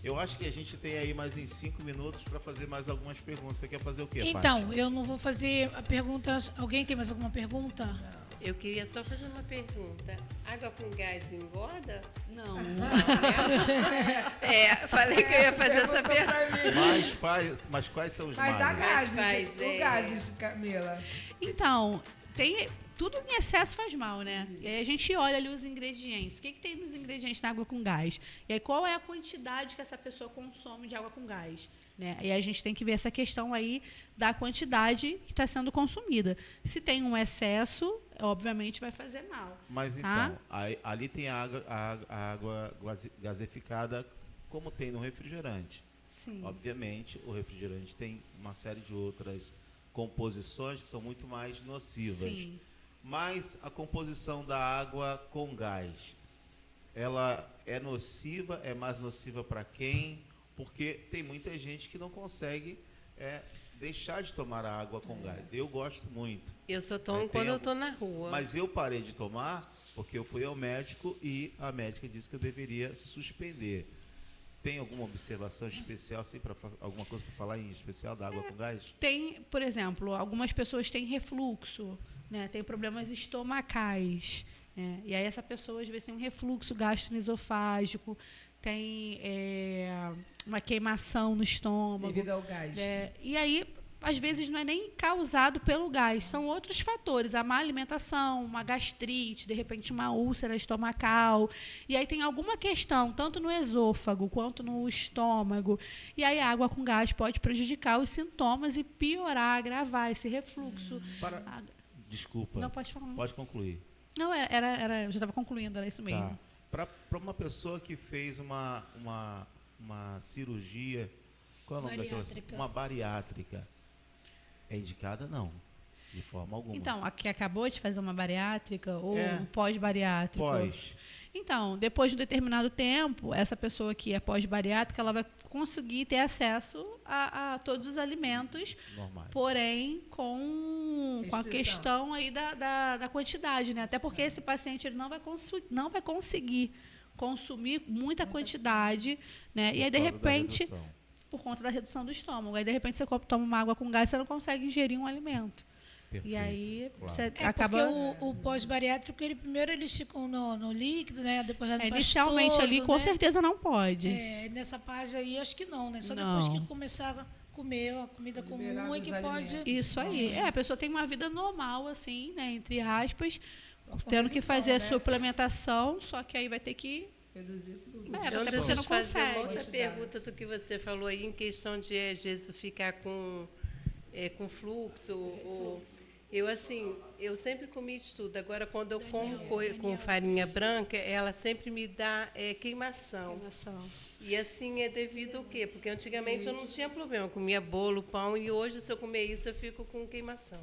eu acho que a gente tem aí mais uns 5 minutos para fazer mais algumas perguntas. Você quer fazer o quê,
Então,
Paty?
eu não vou fazer a pergunta. Alguém tem mais alguma pergunta?
Eu queria só fazer uma pergunta. Água com gás engorda?
Não.
Falei que eu ia fazer essa pergunta.
Mas quais são os
Vai dar
males?
gases.
faz,
Gases, Camila.
Então, tudo em excesso faz mal, né? E aí a gente olha ali os ingredientes. O que tem nos ingredientes da água com gás? E aí qual é a quantidade que essa pessoa consome de água com gás? Né? E a gente tem que ver essa questão aí da quantidade que está sendo consumida. Se tem um excesso, obviamente vai fazer mal.
Mas
tá?
então, ali tem a água gaseificada, como tem no refrigerante.
Sim.
Obviamente, o refrigerante tem uma série de outras composições que são muito mais nocivas.
Sim.
Mas a composição da água com gás, ela é nociva, é mais nociva para quem? Porque tem muita gente que não consegue deixar de tomar a água com gás. Eu gosto muito.
Eu só tomo quando eu tô na rua.
Mas eu parei de tomar porque eu fui ao médico e a médica disse que eu deveria suspender. Tem alguma observação especial, assim, alguma coisa para falar em especial da água com gás?
Tem, por exemplo, algumas pessoas têm refluxo, né? Tem problemas estomacais. Né? E aí essa pessoa, às vezes, tem um refluxo gastroesofágico, tem uma queimação no estômago.
Devido ao gás.
E aí, às vezes, não é nem causado pelo gás, são outros fatores, a má alimentação, uma gastrite, de repente uma úlcera estomacal, e aí tem alguma questão, tanto no esôfago quanto no estômago, e aí a água com gás pode prejudicar os sintomas e piorar, agravar esse refluxo.
Desculpa.
Não, pode falar.
Pode concluir.
Não, eu já estava concluindo, era isso mesmo.
Tá. Para uma pessoa que fez uma cirurgia, qual é o nome daquela?
Bariátrica.
Uma bariátrica. é indicada? Não, de forma alguma.
Então, a que acabou de fazer uma bariátrica ou um
pós-bariátrico?
Pós. Então, depois de um determinado tempo, essa pessoa que é pós-bariátrica, ela vai conseguir ter acesso a todos os alimentos, normais. Porém, com a questão aí da quantidade, né? Até porque esse paciente ele não vai conseguir consumir muita quantidade, né? E aí, de repente, por conta da redução do estômago, aí, de repente, você toma uma água com gás, você não consegue ingerir um alimento. Perfeito, e aí você acaba...
Porque o pós-bariátrico, primeiro eles ficam no líquido, né? Depois no
inicialmente pastoso, ali, com certeza não pode.
Nessa fase aí, acho que não, né? Só depois que começar a comer a comida comum é que pode...
Isso aí. A pessoa tem uma vida normal, assim, né? Entre aspas, tendo que fazer a suplementação, só que aí vai ter que...
reduzir tudo.
Então, deixa eu fazer uma outra pergunta do que você falou aí, em questão de, às vezes, ficar com fluxo. Eu sempre comi de tudo. Agora, quando eu como com farinha branca, ela sempre me dá queimação. E assim é devido ao quê? Porque antigamente eu não tinha problema, eu comia bolo, pão, e hoje, se eu comer isso, eu fico com queimação.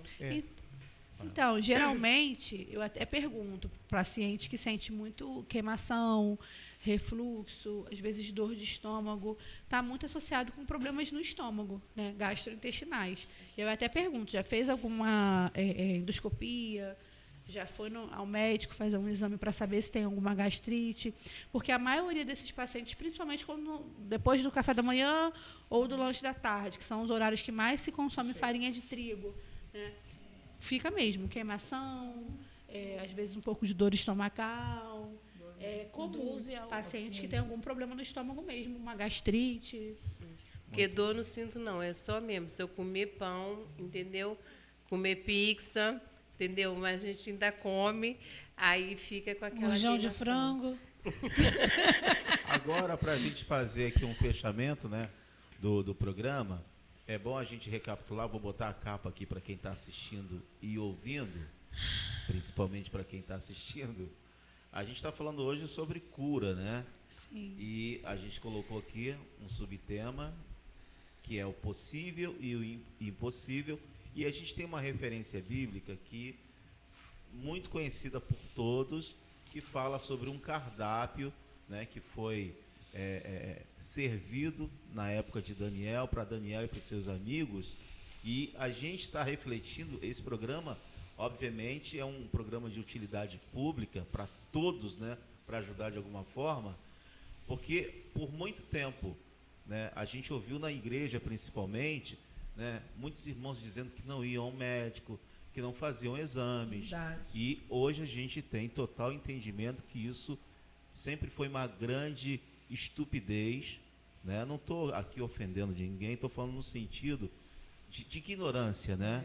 Então, geralmente, eu até pergunto para paciente que sente muito queimação, refluxo, às vezes dor de estômago, está muito associado com problemas no estômago, né, gastrointestinais. Eu até pergunto, já fez alguma endoscopia? Já foi ao médico fazer um exame para saber se tem alguma gastrite? Porque a maioria desses pacientes, principalmente depois do café da manhã ou do lanche da tarde, que são os horários que mais se consome farinha de trigo, né, fica mesmo queimação, às vezes um pouco de dor estomacal. É comum paciente que tem algum problema no estômago mesmo, uma gastrite.
Porque dor não sinto, não. É só mesmo. Se eu comer pão, entendeu? Comer pizza, entendeu? Mas a gente ainda come, aí fica com aquela
mojão de frango.
Agora, para a gente fazer aqui um fechamento, né, do programa, é bom a gente recapitular. Vou botar a capa aqui para quem está assistindo e ouvindo, principalmente para quem está assistindo. A gente está falando hoje sobre cura, né?
Sim.
E a gente colocou aqui um subtema, que é o possível e o impossível. E a gente tem uma referência bíblica muito conhecida por todos, que fala sobre um cardápio, né, que foi servido na época de Daniel, para Daniel e para os seus amigos. E a gente está refletindo, esse programa, obviamente, é um programa de utilidade pública para todos, né, para ajudar de alguma forma, porque por muito tempo, né, a gente ouviu na igreja, principalmente, né, muitos irmãos dizendo que não iam ao médico, que não faziam exames.
Verdade.
E hoje a gente tem total entendimento que isso sempre foi uma grande estupidez, né? Não estou aqui ofendendo ninguém, estou falando no sentido de ignorância, né?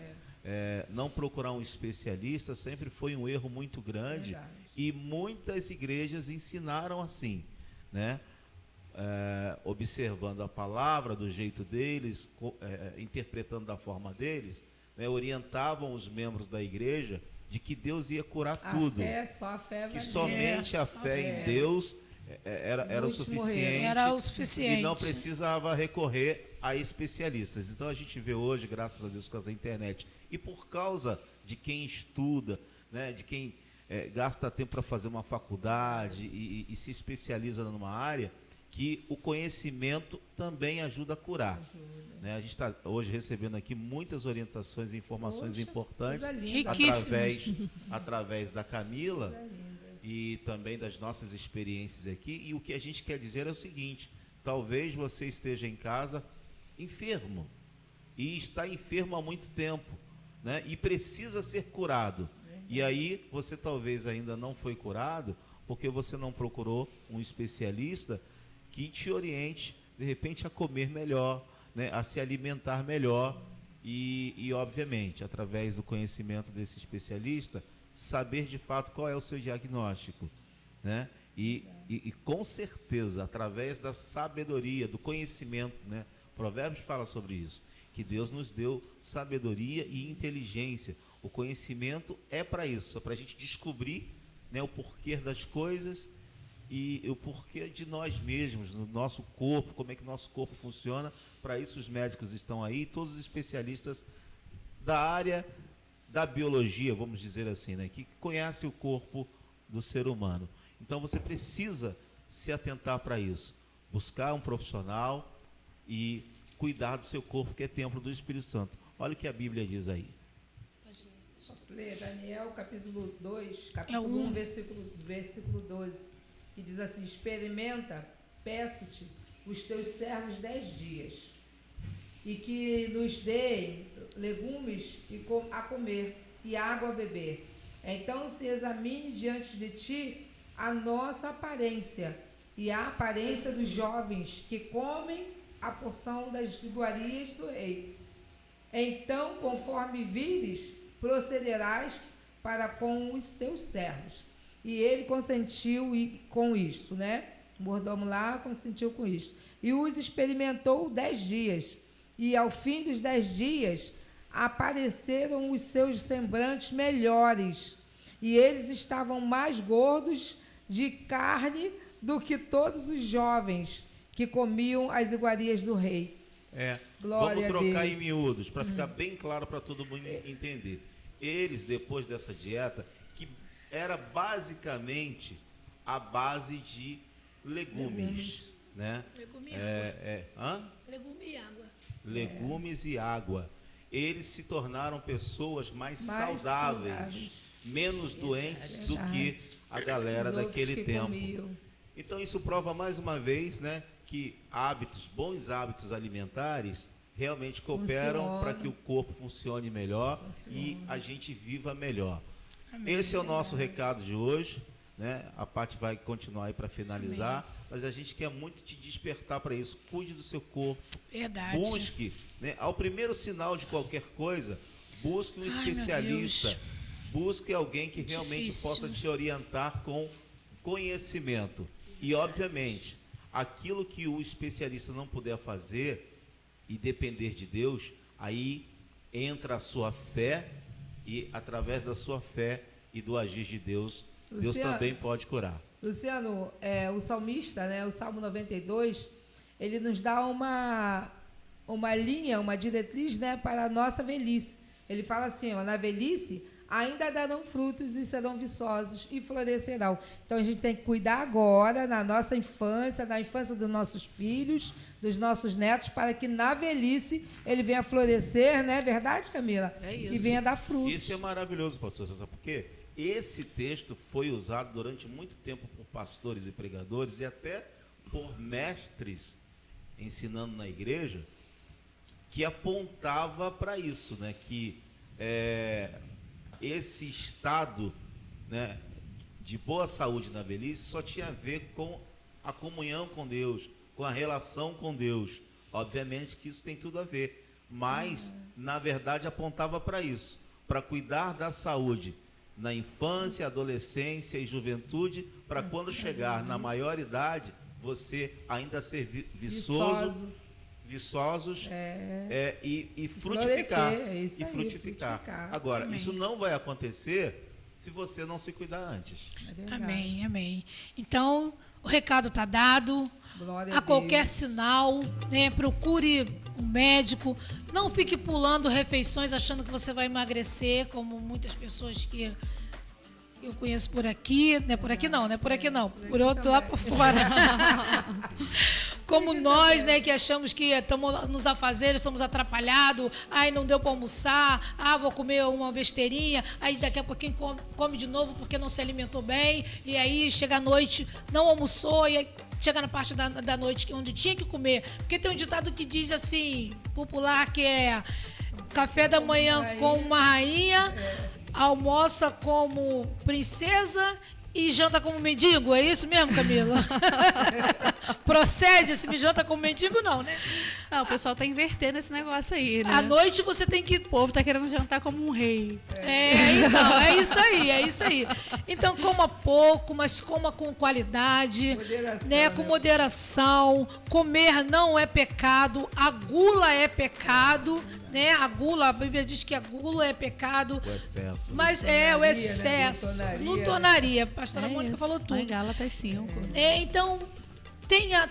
Não procurar um especialista sempre foi um erro muito grande. Verdade. E muitas igrejas ensinaram assim, né? Observando a palavra do jeito deles, interpretando da forma deles, né? Orientavam os membros da igreja de que Deus ia curar tudo,
só a fé
que somente a fé em Deus era o suficiente,
era o suficiente,
e não precisava recorrer a especialistas. Então a gente vê hoje, graças a Deus, por causa da internet e por causa de quem estuda, né, de quem gasta tempo para fazer uma faculdade e se especializa numa área, que o conhecimento também ajuda a curar. Né? A gente está hoje recebendo aqui muitas orientações e informações importantes através da Camila e também das nossas experiências aqui. E o que a gente quer dizer é o seguinte: talvez você esteja em casa enfermo e está enfermo há muito tempo, né? E precisa ser curado. E aí você talvez ainda não foi curado porque você não procurou um especialista que te oriente, de repente, a comer melhor, né, a se alimentar melhor e, obviamente, através do conhecimento desse especialista, saber de fato qual é o seu diagnóstico, né? E com certeza, através da sabedoria, do conhecimento, né? Provérbios fala sobre isso, que Deus nos deu sabedoria e inteligência. O conhecimento é para isso, para a gente descobrir, né, o porquê das coisas e o porquê de nós mesmos, no nosso corpo, como é que o nosso corpo funciona. Para isso os médicos estão aí, todos os especialistas da área da biologia, vamos dizer assim, né? Que conhece o corpo do ser humano. Então você precisa se atentar para isso, buscar um profissional e cuidar do seu corpo, que é templo do Espírito Santo. Olha o que a Bíblia diz aí.
Posso ler Daniel, capítulo 2, capítulo 1, versículo 12, que diz assim: experimenta, peço-te, os teus servos 10 dias, e que nos deem legumes a comer e água a beber. Então se examine diante de ti a nossa aparência e a aparência dos jovens que comem a porção das iguarias do rei. Então, conforme vires, procederás para com os teus servos. E ele consentiu com isto, né? O mordomo lá consentiu com isto. E os experimentou 10 dias. E ao fim dos 10 dias, apareceram os seus semblantes melhores. E eles estavam mais gordos de carne do que todos os jovens que comiam as iguarias do rei.
Vamos trocar em miúdos, para ficar bem claro para todo mundo entender. Eles, depois dessa dieta, que era basicamente a base de legumes, né?
Legume e água. Legume e água.
Legumes e água. Eles se tornaram pessoas mais saudáveis, menos doentes do que a galera daquele tempo. Comiam. Então isso prova mais uma vez, né, que bons hábitos alimentares realmente cooperam para que o corpo funcione melhor e a gente viva melhor. Amém. Esse é o nosso recado de hoje, né? A Paty vai continuar aí para finalizar. Amém. Mas a gente quer muito te despertar para isso. Cuide do seu corpo.
Verdade.
Busque, né, ao primeiro sinal de qualquer coisa, busque um especialista. Busque alguém que realmente possa te orientar com conhecimento. E, obviamente, aquilo que o especialista não puder fazer e depender de Deus, aí entra a sua fé e, através da sua fé e do agir de Deus, Deus também pode curar.
Luciano, o salmista, né, o Salmo 92, ele nos dá uma linha, uma diretriz, né, para a nossa velhice. Ele fala assim, na velhice ainda darão frutos e serão viçosos e florescerão. Então a gente tem que cuidar agora, na nossa infância, na infância dos nossos filhos, dos nossos netos, para que na velhice ele venha florescer, não é verdade, Camila?
É isso.
E venha dar frutos.
Isso é maravilhoso, pastor, sabe por quê? Esse texto foi usado durante muito tempo por pastores e pregadores e até por mestres ensinando na igreja, que apontava para isso, né? Que esse estado, né, de boa saúde na velhice só tinha a ver com a comunhão com Deus, com a relação com Deus. Obviamente que isso tem tudo a ver, mas na verdade apontava para isso, para cuidar da saúde na infância, adolescência e juventude, para quando chegar na maioridade, você ainda ser viçosos e frutificar. Frutificar. Agora, amém. Isso não vai acontecer se você não se cuidar antes.
Amém, amém. Então, o recado está dado.
Glória
a qualquer sinal, né, procure um médico. Não fique pulando refeições achando que você vai emagrecer, como muitas pessoas que eu conheço por aqui. Não é por aqui não, por outro lá por fora. Como nós, né, que achamos que estamos nos afazeres, estamos atrapalhados, aí não deu para almoçar, vou comer uma besteirinha, aí daqui a pouquinho come de novo porque não se alimentou bem, e aí chega à noite, não almoçou, e aí chega na parte da noite onde tinha que comer. Porque tem um ditado que diz assim, popular, que é café da manhã como uma rainha, almoça como princesa e janta como mendigo. É isso mesmo, Camila? Procede, se me janta como mendigo, não, né?
Não, o pessoal tá invertendo esse negócio aí, né?
À noite você tem que...
O povo tá querendo jantar como um rei.
Então, é isso aí. Então, coma pouco, mas coma com qualidade, né? Com moderação. Comer não é pecado, a gula é pecado, né? A gula, a Bíblia diz que a gula é pecado.
O excesso.
Mas o excesso.
Né?
Glutonaria. A pastora Mônica falou tudo.
Gálatas 5.
Então,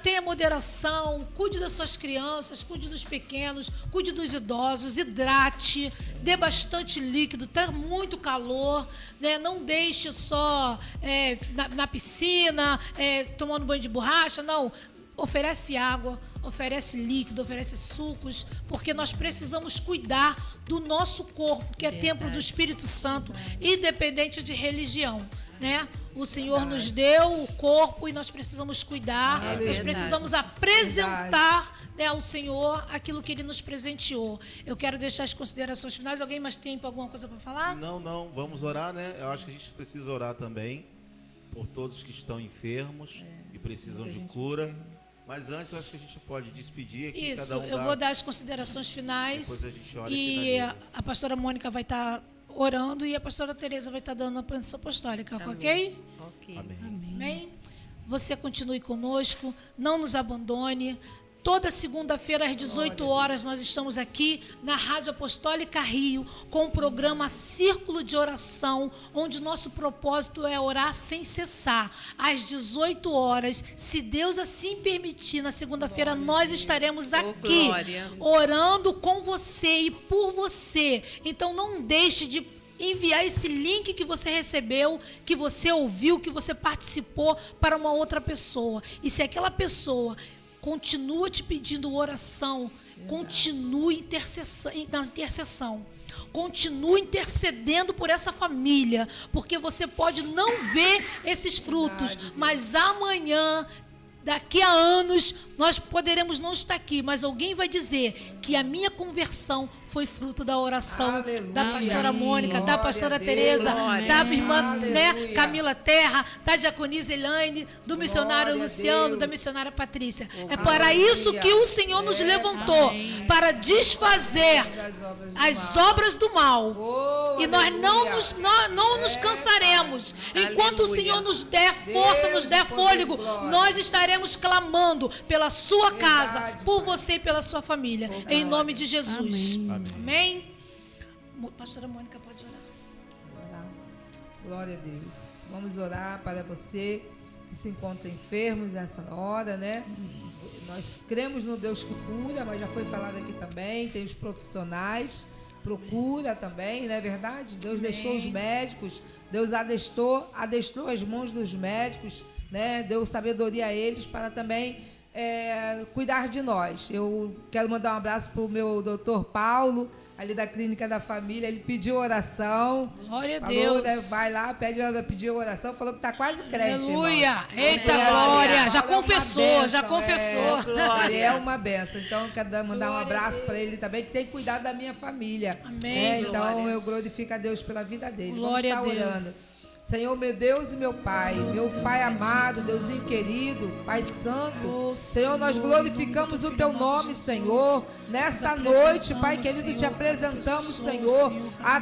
tenha moderação, cuide das suas crianças, cuide dos pequenos, cuide dos idosos, hidrate, dê bastante líquido, tá muito calor, né? Não deixe só na piscina, tomando banho de borracha, não. Oferece água, oferece líquido, oferece sucos, porque nós precisamos cuidar do nosso corpo, que é templo do Espírito Santo, independente de religião, né? O Senhor nos deu o corpo e nós precisamos cuidar, nós precisamos apresentar, né, ao Senhor aquilo que Ele nos presenteou. Eu quero deixar as considerações finais. Alguém mais tem alguma coisa para falar?
Não, vamos orar, né? Eu acho que a gente precisa orar também por todos que estão enfermos e precisam de cura. Mas antes eu acho que a gente pode despedir aqui.
Isso,
cada um
eu vou dar as considerações finais.
Depois a gente ora
e a pastora Mônica vai estar orando e a pastora Tereza vai estar dando a bênção apostólica, ok?
Amém.
Amém. Você continue conosco, não nos abandone. Toda segunda-feira às 18 horas nós estamos aqui na Rádio Apostólica Rio com o programa Círculo de Oração, onde nosso propósito é orar sem cessar. Às 18 horas, se Deus assim permitir, na segunda-feira nós estaremos aqui orando com você e por você. Então não deixe de enviar esse link que você recebeu, que você ouviu, que você participou para uma outra pessoa. E se aquela pessoa continua te pedindo oração, continue na intercessão. Continue intercedendo por essa família, porque você pode não ver esses frutos, mas amanhã, daqui a anos, nós poderemos não estar aqui, mas alguém vai dizer que a minha conversão foi fruto da oração da pastora Mônica, da pastora Tereza, da minha irmã, né, Camila Terra, da diaconisa Elaine, do missionário Luciano, da missionária Patrícia. É para isso que o Senhor nos levantou, para desfazer as obras do mal. E nós não nos cansaremos. Enquanto o Senhor nos der força, nos der fôlego, nós estaremos clamando pela sua casa, por você e pela sua família. Em nome de Jesus. Amém. Pastora Mônica, pode orar.
Glória a Deus. Vamos orar para você que se encontra enfermo nessa hora, né? Nós cremos no Deus que cura, mas já foi falado aqui também, tem os profissionais, procura também, não é verdade? Deus deixou os médicos, Deus adestrou as mãos dos médicos, né? Deu sabedoria a eles para também cuidar de nós. Eu quero mandar um abraço para o meu doutor Paulo, ali da Clínica da Família. Ele pediu oração.
Glória a Deus.
Né, vai lá, pediu oração, falou que está quase crente.
Aleluia. Eita, glória. Já confessou, já confessou.
Ele é uma benção. Então, eu quero mandar um abraço para ele também, que tem cuidado da minha família.
Amém.
Então, eu glorifico a Deus pela vida dele.
Glória
Vamos estar
a Deus.
orando. Senhor, meu Deus e meu Pai, meu Pai amado, Deusinho querido, Pai Santo, Senhor, nós glorificamos o Teu nome, Senhor, nesta noite, Pai querido, te apresentamos, Senhor, a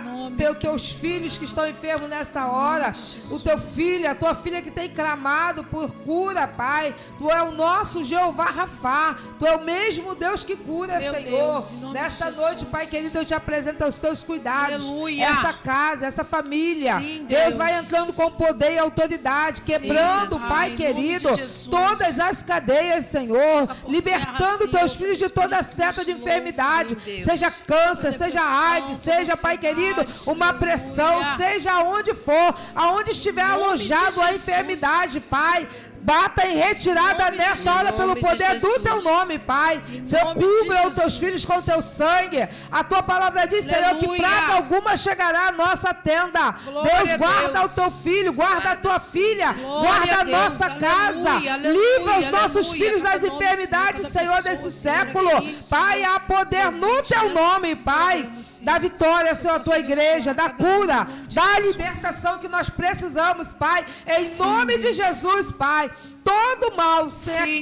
Teus filhos que estão enfermos nesta hora, o Teu filho, a Tua filha que tem clamado por cura, Pai, Tu é o nosso Jeová Rafá, Tu é o mesmo Deus que cura, Senhor, nesta noite, Pai querido, eu te apresento aos Teus cuidados, essa casa, essa família, Deus vai entrando com poder e autoridade, quebrando, Pai querido, todas as cadeias, Senhor, libertando Teus filhos de toda seta de enfermidade, seja câncer, seja AIDS, seja, Pai querido, uma pressão, seja aonde for, aonde estiver alojado a enfermidade, Pai, bata em retirada nessa hora pelo poder do Teu nome, Pai. Senhor, cubra os Teus filhos com Teu sangue. A Tua palavra diz, Senhor, que praga alguma chegará à nossa tenda. Deus, guarda o Teu filho, guarda a Tua filha, guarda a nossa casa. Livra os nossos filhos das enfermidades, Senhor, desse século. Pai, há poder no Teu nome, Pai. Da vitória, Senhor, a Tua igreja, da cura, da libertação que nós precisamos, Pai. Em nome de Jesus, Pai. Todo mal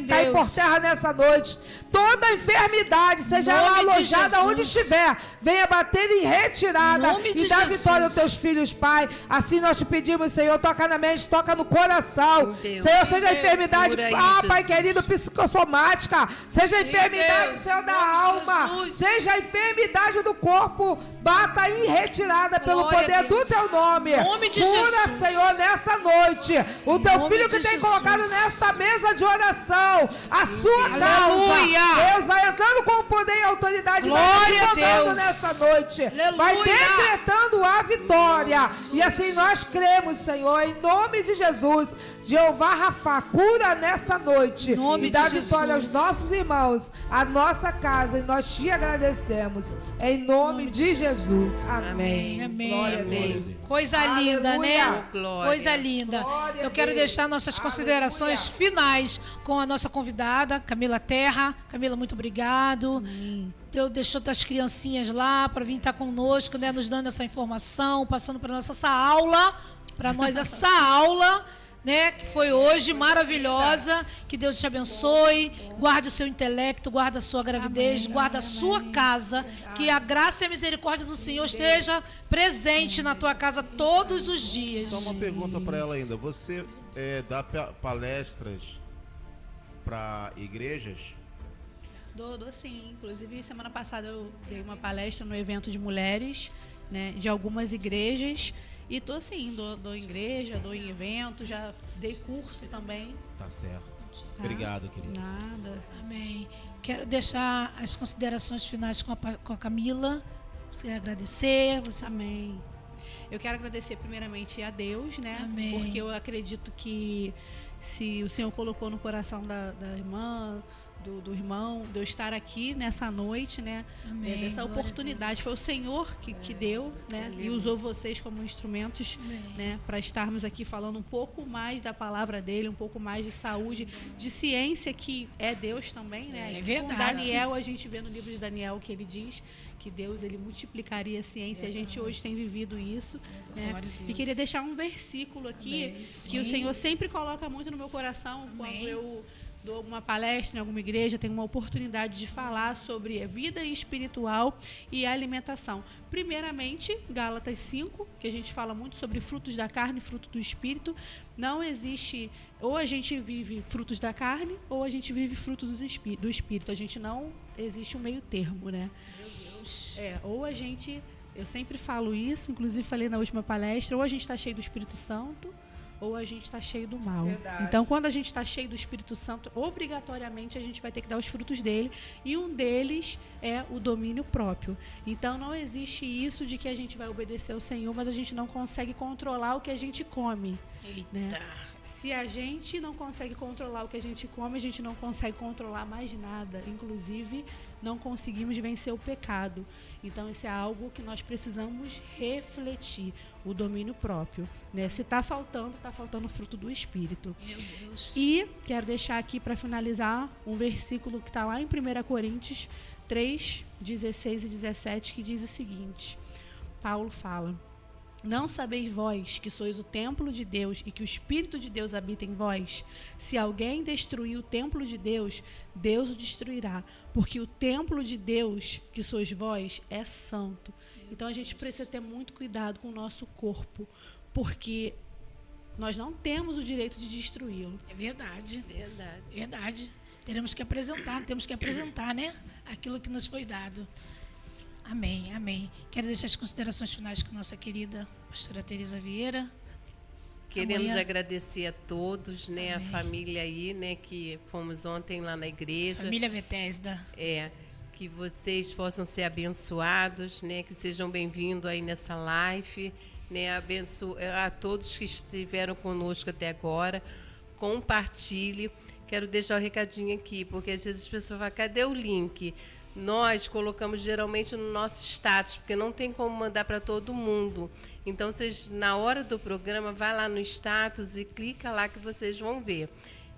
cair por terra nessa noite. Toda enfermidade, seja ela alojada onde estiver, venha bater em retirada e dar vitória aos Teus filhos, Pai. Assim nós te pedimos, Senhor, toca na mente, toca no coração. Senhor, seja enfermidade, Pai querido, psicossomática, seja enfermidade, Senhor, da alma, seja a enfermidade do corpo, bata em retirada pelo poder do Teu nome. Cura, Senhor, nessa noite, o Teu filho que tem colocado entrando nesta mesa de oração, a sua causa. Deus vai entrando com poder e autoridade,
Glória
vai
a Deus.
nessa noite, vai decretando a vitória. E assim nós cremos, Senhor, em nome de Jesus. Jeová Rafá, cura nessa noite e dá vitória aos nossos irmãos, à nossa casa, e nós te agradecemos. Em nome de Jesus. Amém.
Amém.
Glória a Deus.
Coisa linda, né? Coisa linda. Eu quero deixar nossas considerações finais com a nossa convidada, Camila Terra. Camila, muito obrigado. Deus deixou as criancinhas lá para vir estar conosco, né, nos dando essa informação, passando para nós essa aula, né, que foi hoje maravilhosa. Que Deus te abençoe, guarde o seu intelecto, guarde a sua gravidez, guarde a sua casa, que a graça e a misericórdia do Senhor esteja presente na tua casa todos os dias.
Só uma pergunta para ela ainda. Você dá palestras para igrejas?
Dou sim. Inclusive, semana passada eu dei uma palestra no evento de mulheres, né, de algumas igrejas. E tô assim, dou em igreja, dou em evento, já dei curso também.
Tá certo. Obrigado, querida.
Nada.
Amém. Quero deixar as considerações finais com a Camila. Você agradecer.
Amém. Eu quero agradecer primeiramente a Deus, né?
Amém.
Porque eu acredito que se o Senhor colocou no coração da irmã, do irmão, de eu estar aqui nessa noite, né?
Amém.
Dessa oportunidade. Foi o Senhor que deu, né? E usou vocês como instrumentos, né? Para estarmos aqui falando um pouco mais da palavra dele, um pouco mais de saúde, de ciência, que é Deus também, né?
É verdade.
Com Daniel, a gente vê no livro de Daniel que ele diz que Deus, ele multiplicaria a ciência. A gente hoje tem vivido isso, né? E queria deixar um versículo aqui que o Senhor sempre coloca muito no meu coração quando eu dou alguma palestra em alguma igreja, tenho uma oportunidade de falar sobre a vida espiritual e a alimentação. Primeiramente, Gálatas 5, que a gente fala muito sobre frutos da carne e frutos do espírito. Não existe, ou a gente vive frutos da carne, ou a gente vive frutos do espírito. A gente não existe um meio termo, né? Meu Deus. Ou a gente, eu sempre falo isso, inclusive falei na última palestra, ou a gente está cheio do Espírito Santo, ou a gente está cheio do mal.
Verdade.
Então, quando a gente está cheio do Espírito Santo, obrigatoriamente a gente vai ter que dar os frutos dele, e um deles é o domínio próprio. Então, não existe isso de que a gente vai obedecer ao Senhor, mas a gente não consegue controlar o que a gente come. Né? Se a gente não consegue controlar o que a gente come, a gente não consegue controlar mais nada. Inclusive, não conseguimos vencer o pecado. Então, isso é algo que nós precisamos refletir, o domínio próprio. Né? Se está faltando o fruto do Espírito.
Meu Deus.
E quero deixar aqui para finalizar um versículo que está lá em 1 Coríntios 3, 16 e 17, que diz o seguinte. Paulo fala: não sabeis vós que sois o templo de Deus e que o Espírito de Deus habita em vós? Se alguém destruir o templo de Deus, Deus o destruirá, porque o templo de Deus, que sois vós, é santo. Então a gente precisa ter muito cuidado com o nosso corpo, porque nós não temos o direito de destruí-lo.
É verdade. Verdade. Temos que apresentar, né? Aquilo que nos foi dado. Amém, amém. Quero deixar as considerações finais com nossa querida pastora Teresa Vieira.
Queremos agradecer a todos, né? Amém. A família aí, né? Que fomos ontem lá na igreja.
Família Bethesda.
Que vocês possam ser abençoados, né? Que sejam bem-vindos aí nessa live, né? A todos que estiveram conosco até agora. Compartilhe. Quero deixar o recadinho aqui, porque às vezes as pessoas falam: cadê o link? Nós colocamos geralmente no nosso status, porque não tem como mandar para todo mundo. Então, vocês, na hora do programa, vai lá no status e clica lá que vocês vão ver.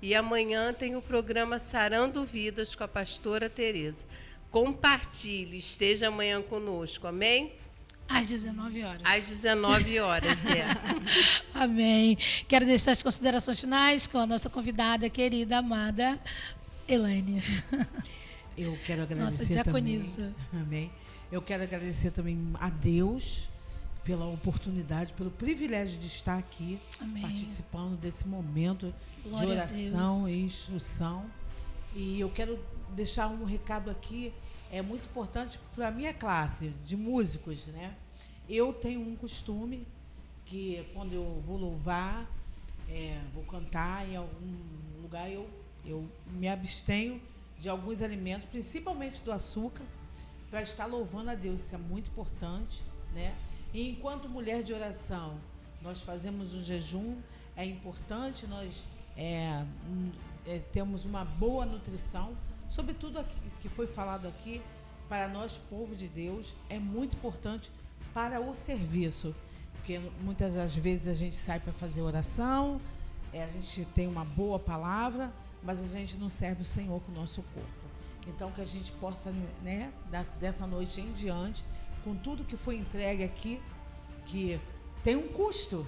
E amanhã tem o programa Sarando Vidas com a pastora Teresa. Compartilhe, esteja amanhã conosco, amém?
Às 19 horas.
Às 19 horas,
Amém. Quero deixar as considerações finais com a nossa convidada querida, amada Elaine.
Eu quero agradecer
nossa diaconisa.
Também. Amém. Eu quero agradecer também a Deus pela oportunidade, pelo privilégio de estar aqui, amém, participando desse momento glória de oração e instrução. E eu quero deixar um recado aqui, é muito importante para a minha classe de músicos, né? Eu tenho um costume que quando eu vou louvar, vou cantar em algum lugar, eu me abstenho de alguns alimentos, principalmente do açúcar, para estar louvando a Deus. Isso é muito importante, né? E enquanto mulher de oração, nós fazemos o jejum, é importante nós temos uma boa nutrição, sobretudo aqui, que foi falado aqui, para nós, povo de Deus, é muito importante para o serviço, porque muitas das vezes a gente sai para fazer oração, a gente tem uma boa palavra, mas a gente não serve o Senhor com o nosso corpo. Então, que a gente possa, né, dessa noite em diante, com tudo que foi entregue aqui, que tem um custo,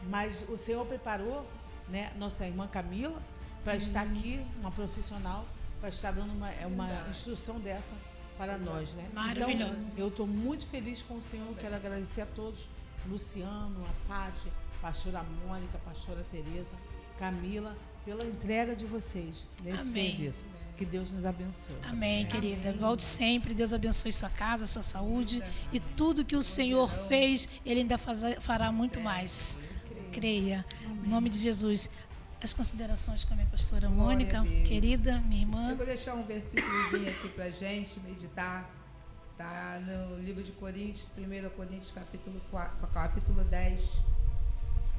mas o Senhor preparou, né, nossa irmã Camila, para estar aqui, uma profissional, para estar dando uma instrução dessa para nós, né?
Maravilhoso.
Então, eu estou muito feliz com o Senhor, quero agradecer a todos, Luciano, a Pátia, pastora Mônica, pastora Tereza, Camila, pela entrega de vocês nesse serviço. Que Deus nos abençoe.
Amém, querida. Volte sempre. Deus abençoe sua casa, sua saúde. E tudo que o Senhor fez, Ele ainda fará muito mais. Creia. Em nome de Jesus. As considerações com a minha pastora Mônica, querida, minha irmã.
Eu vou deixar um versículozinho aqui pra gente meditar. Tá no livro de Coríntios, 1 Coríntios, capítulo 10.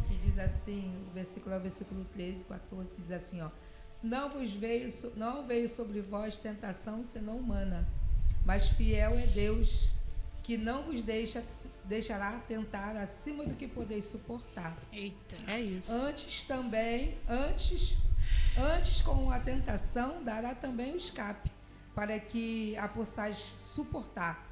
Que diz assim, o versículo é o versículo 13 e 14, que diz assim, ó. Não veio sobre vós tentação senão humana, mas fiel é Deus, que não vos deixará tentar acima do que podeis suportar.
Eita,
é isso.
Antes com a tentação dará também o escape, para que a possais suportar.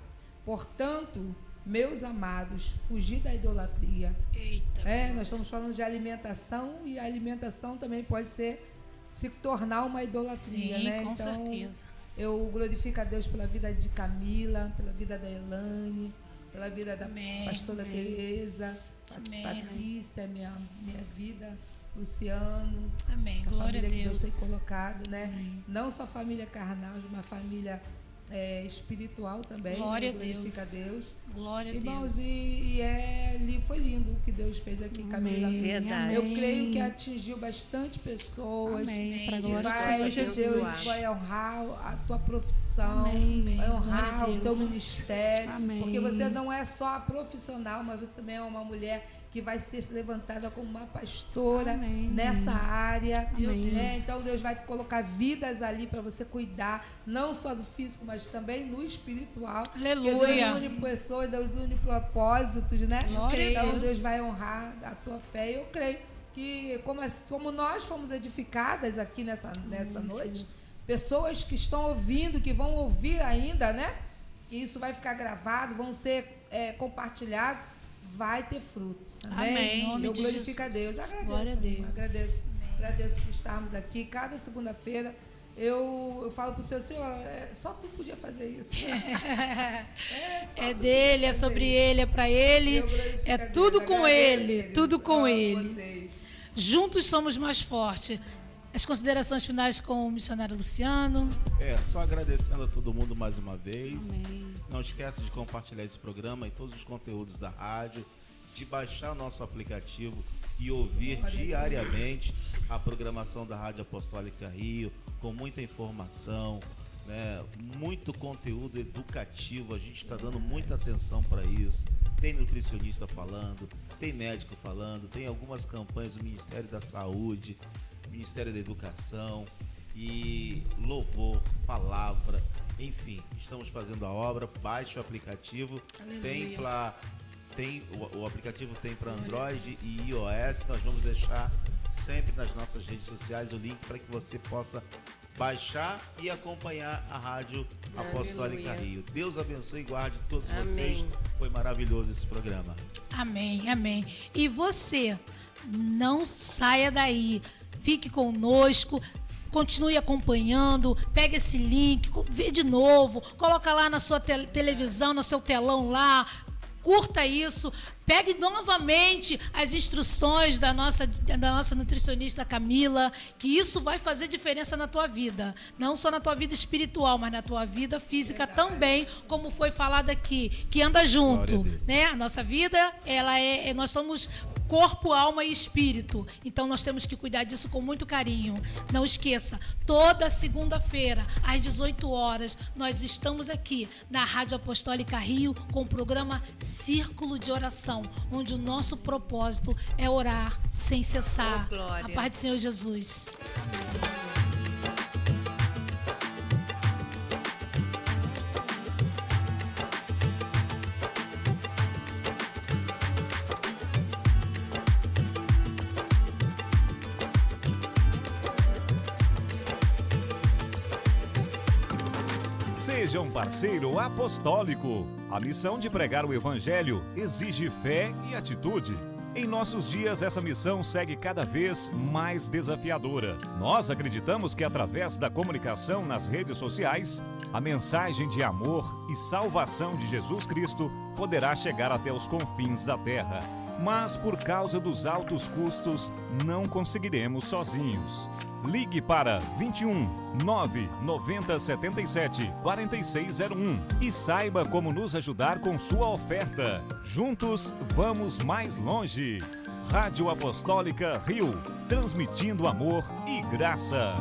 Portanto, meus amados, fugir da idolatria.
Eita.
Nós estamos falando de alimentação, e a alimentação também pode se tornar uma idolatria,
sim,
né?
Com
então,
certeza.
Eu glorifico a Deus pela vida de Camila, pela vida da Elane, pela vida da pastora Tereza, a Patrícia, minha vida, Luciano.
Amém. Glória a Deus.
Que Deus tem colocado, né? Não só família carnal, mas uma família espiritual também.
Glória a
Deus.
Glória a
Irmãos,
Deus.
E foi lindo o que Deus fez aqui, Camila.
Verdade.
Eu creio que atingiu bastante pessoas.
Amém.
Deus vai honrar a tua profissão, vai honrar o teu ministério.
Amém.
Porque você não é só a profissional, mas você também é uma mulher que vai ser levantada como uma pastora nessa área. Então Deus vai colocar vidas ali para você cuidar, não só do físico, mas também no espiritual.
Aleluia.
Porque Deus une pessoas, Deus une propósitos, né? Então Deus vai honrar a tua fé. Eu creio que como nós fomos edificadas aqui nessa noite, pessoas que estão ouvindo, que vão ouvir ainda, né? Que isso vai ficar gravado, vão ser compartilhados. Vai ter fruto. Amém. Eu glorifico a Deus. Agradeço por estarmos aqui. Cada segunda-feira eu falo para o Senhor, só tu podia fazer isso.
É dele, é sobre ele, é para ele. É tudo com ele, tudo com ele. Juntos somos mais fortes. As considerações finais com o missionário Luciano.
Só agradecendo a todo mundo mais uma vez. Não esqueça de compartilhar esse programa e todos os conteúdos da rádio, de baixar o nosso aplicativo e ouvir diariamente a programação da Rádio Apostólica Rio, com muita informação, né? Muito conteúdo educativo. A gente está dando muita atenção para isso. Tem nutricionista falando, tem médico falando, tem algumas campanhas do Ministério da Saúde, Ministério da Educação e louvor, palavra, enfim, estamos fazendo a obra. Baixe o aplicativo. O aplicativo tem para Android e iOS. Nós vamos deixar sempre nas nossas redes sociais o link para que você possa baixar e acompanhar a Rádio Apostólica Rio. Deus abençoe e guarde todos vocês. Foi maravilhoso esse programa.
Amém, amém. E você, não saia daí. Fique conosco, continue acompanhando, pega esse link, vê de novo, coloca lá na sua televisão, no seu telão lá, curta isso, pegue novamente as instruções da nossa nutricionista Camila, que isso vai fazer diferença na tua vida, não só na tua vida espiritual, mas na tua vida física também, como foi falado aqui, que anda junto, né? A nossa vida, nós somos corpo, alma e espírito. Então nós temos que cuidar disso com muito carinho. Não esqueça, toda segunda-feira, às 18 horas, nós estamos aqui na Rádio Apostólica Rio com o programa Círculo de Oração, onde o nosso propósito é orar sem cessar. A paz do Senhor Jesus.
Seja um parceiro apostólico. A missão de pregar o Evangelho exige fé e atitude. Em nossos dias, essa missão segue cada vez mais desafiadora. Nós acreditamos que através da comunicação nas redes sociais, a mensagem de amor e salvação de Jesus Cristo poderá chegar até os confins da terra. Mas por causa dos altos custos, não conseguiremos sozinhos. Ligue para 21 990 77 4601 e saiba como nos ajudar com sua oferta. Juntos, vamos mais longe. Rádio Apostólica Rio, transmitindo amor e graça.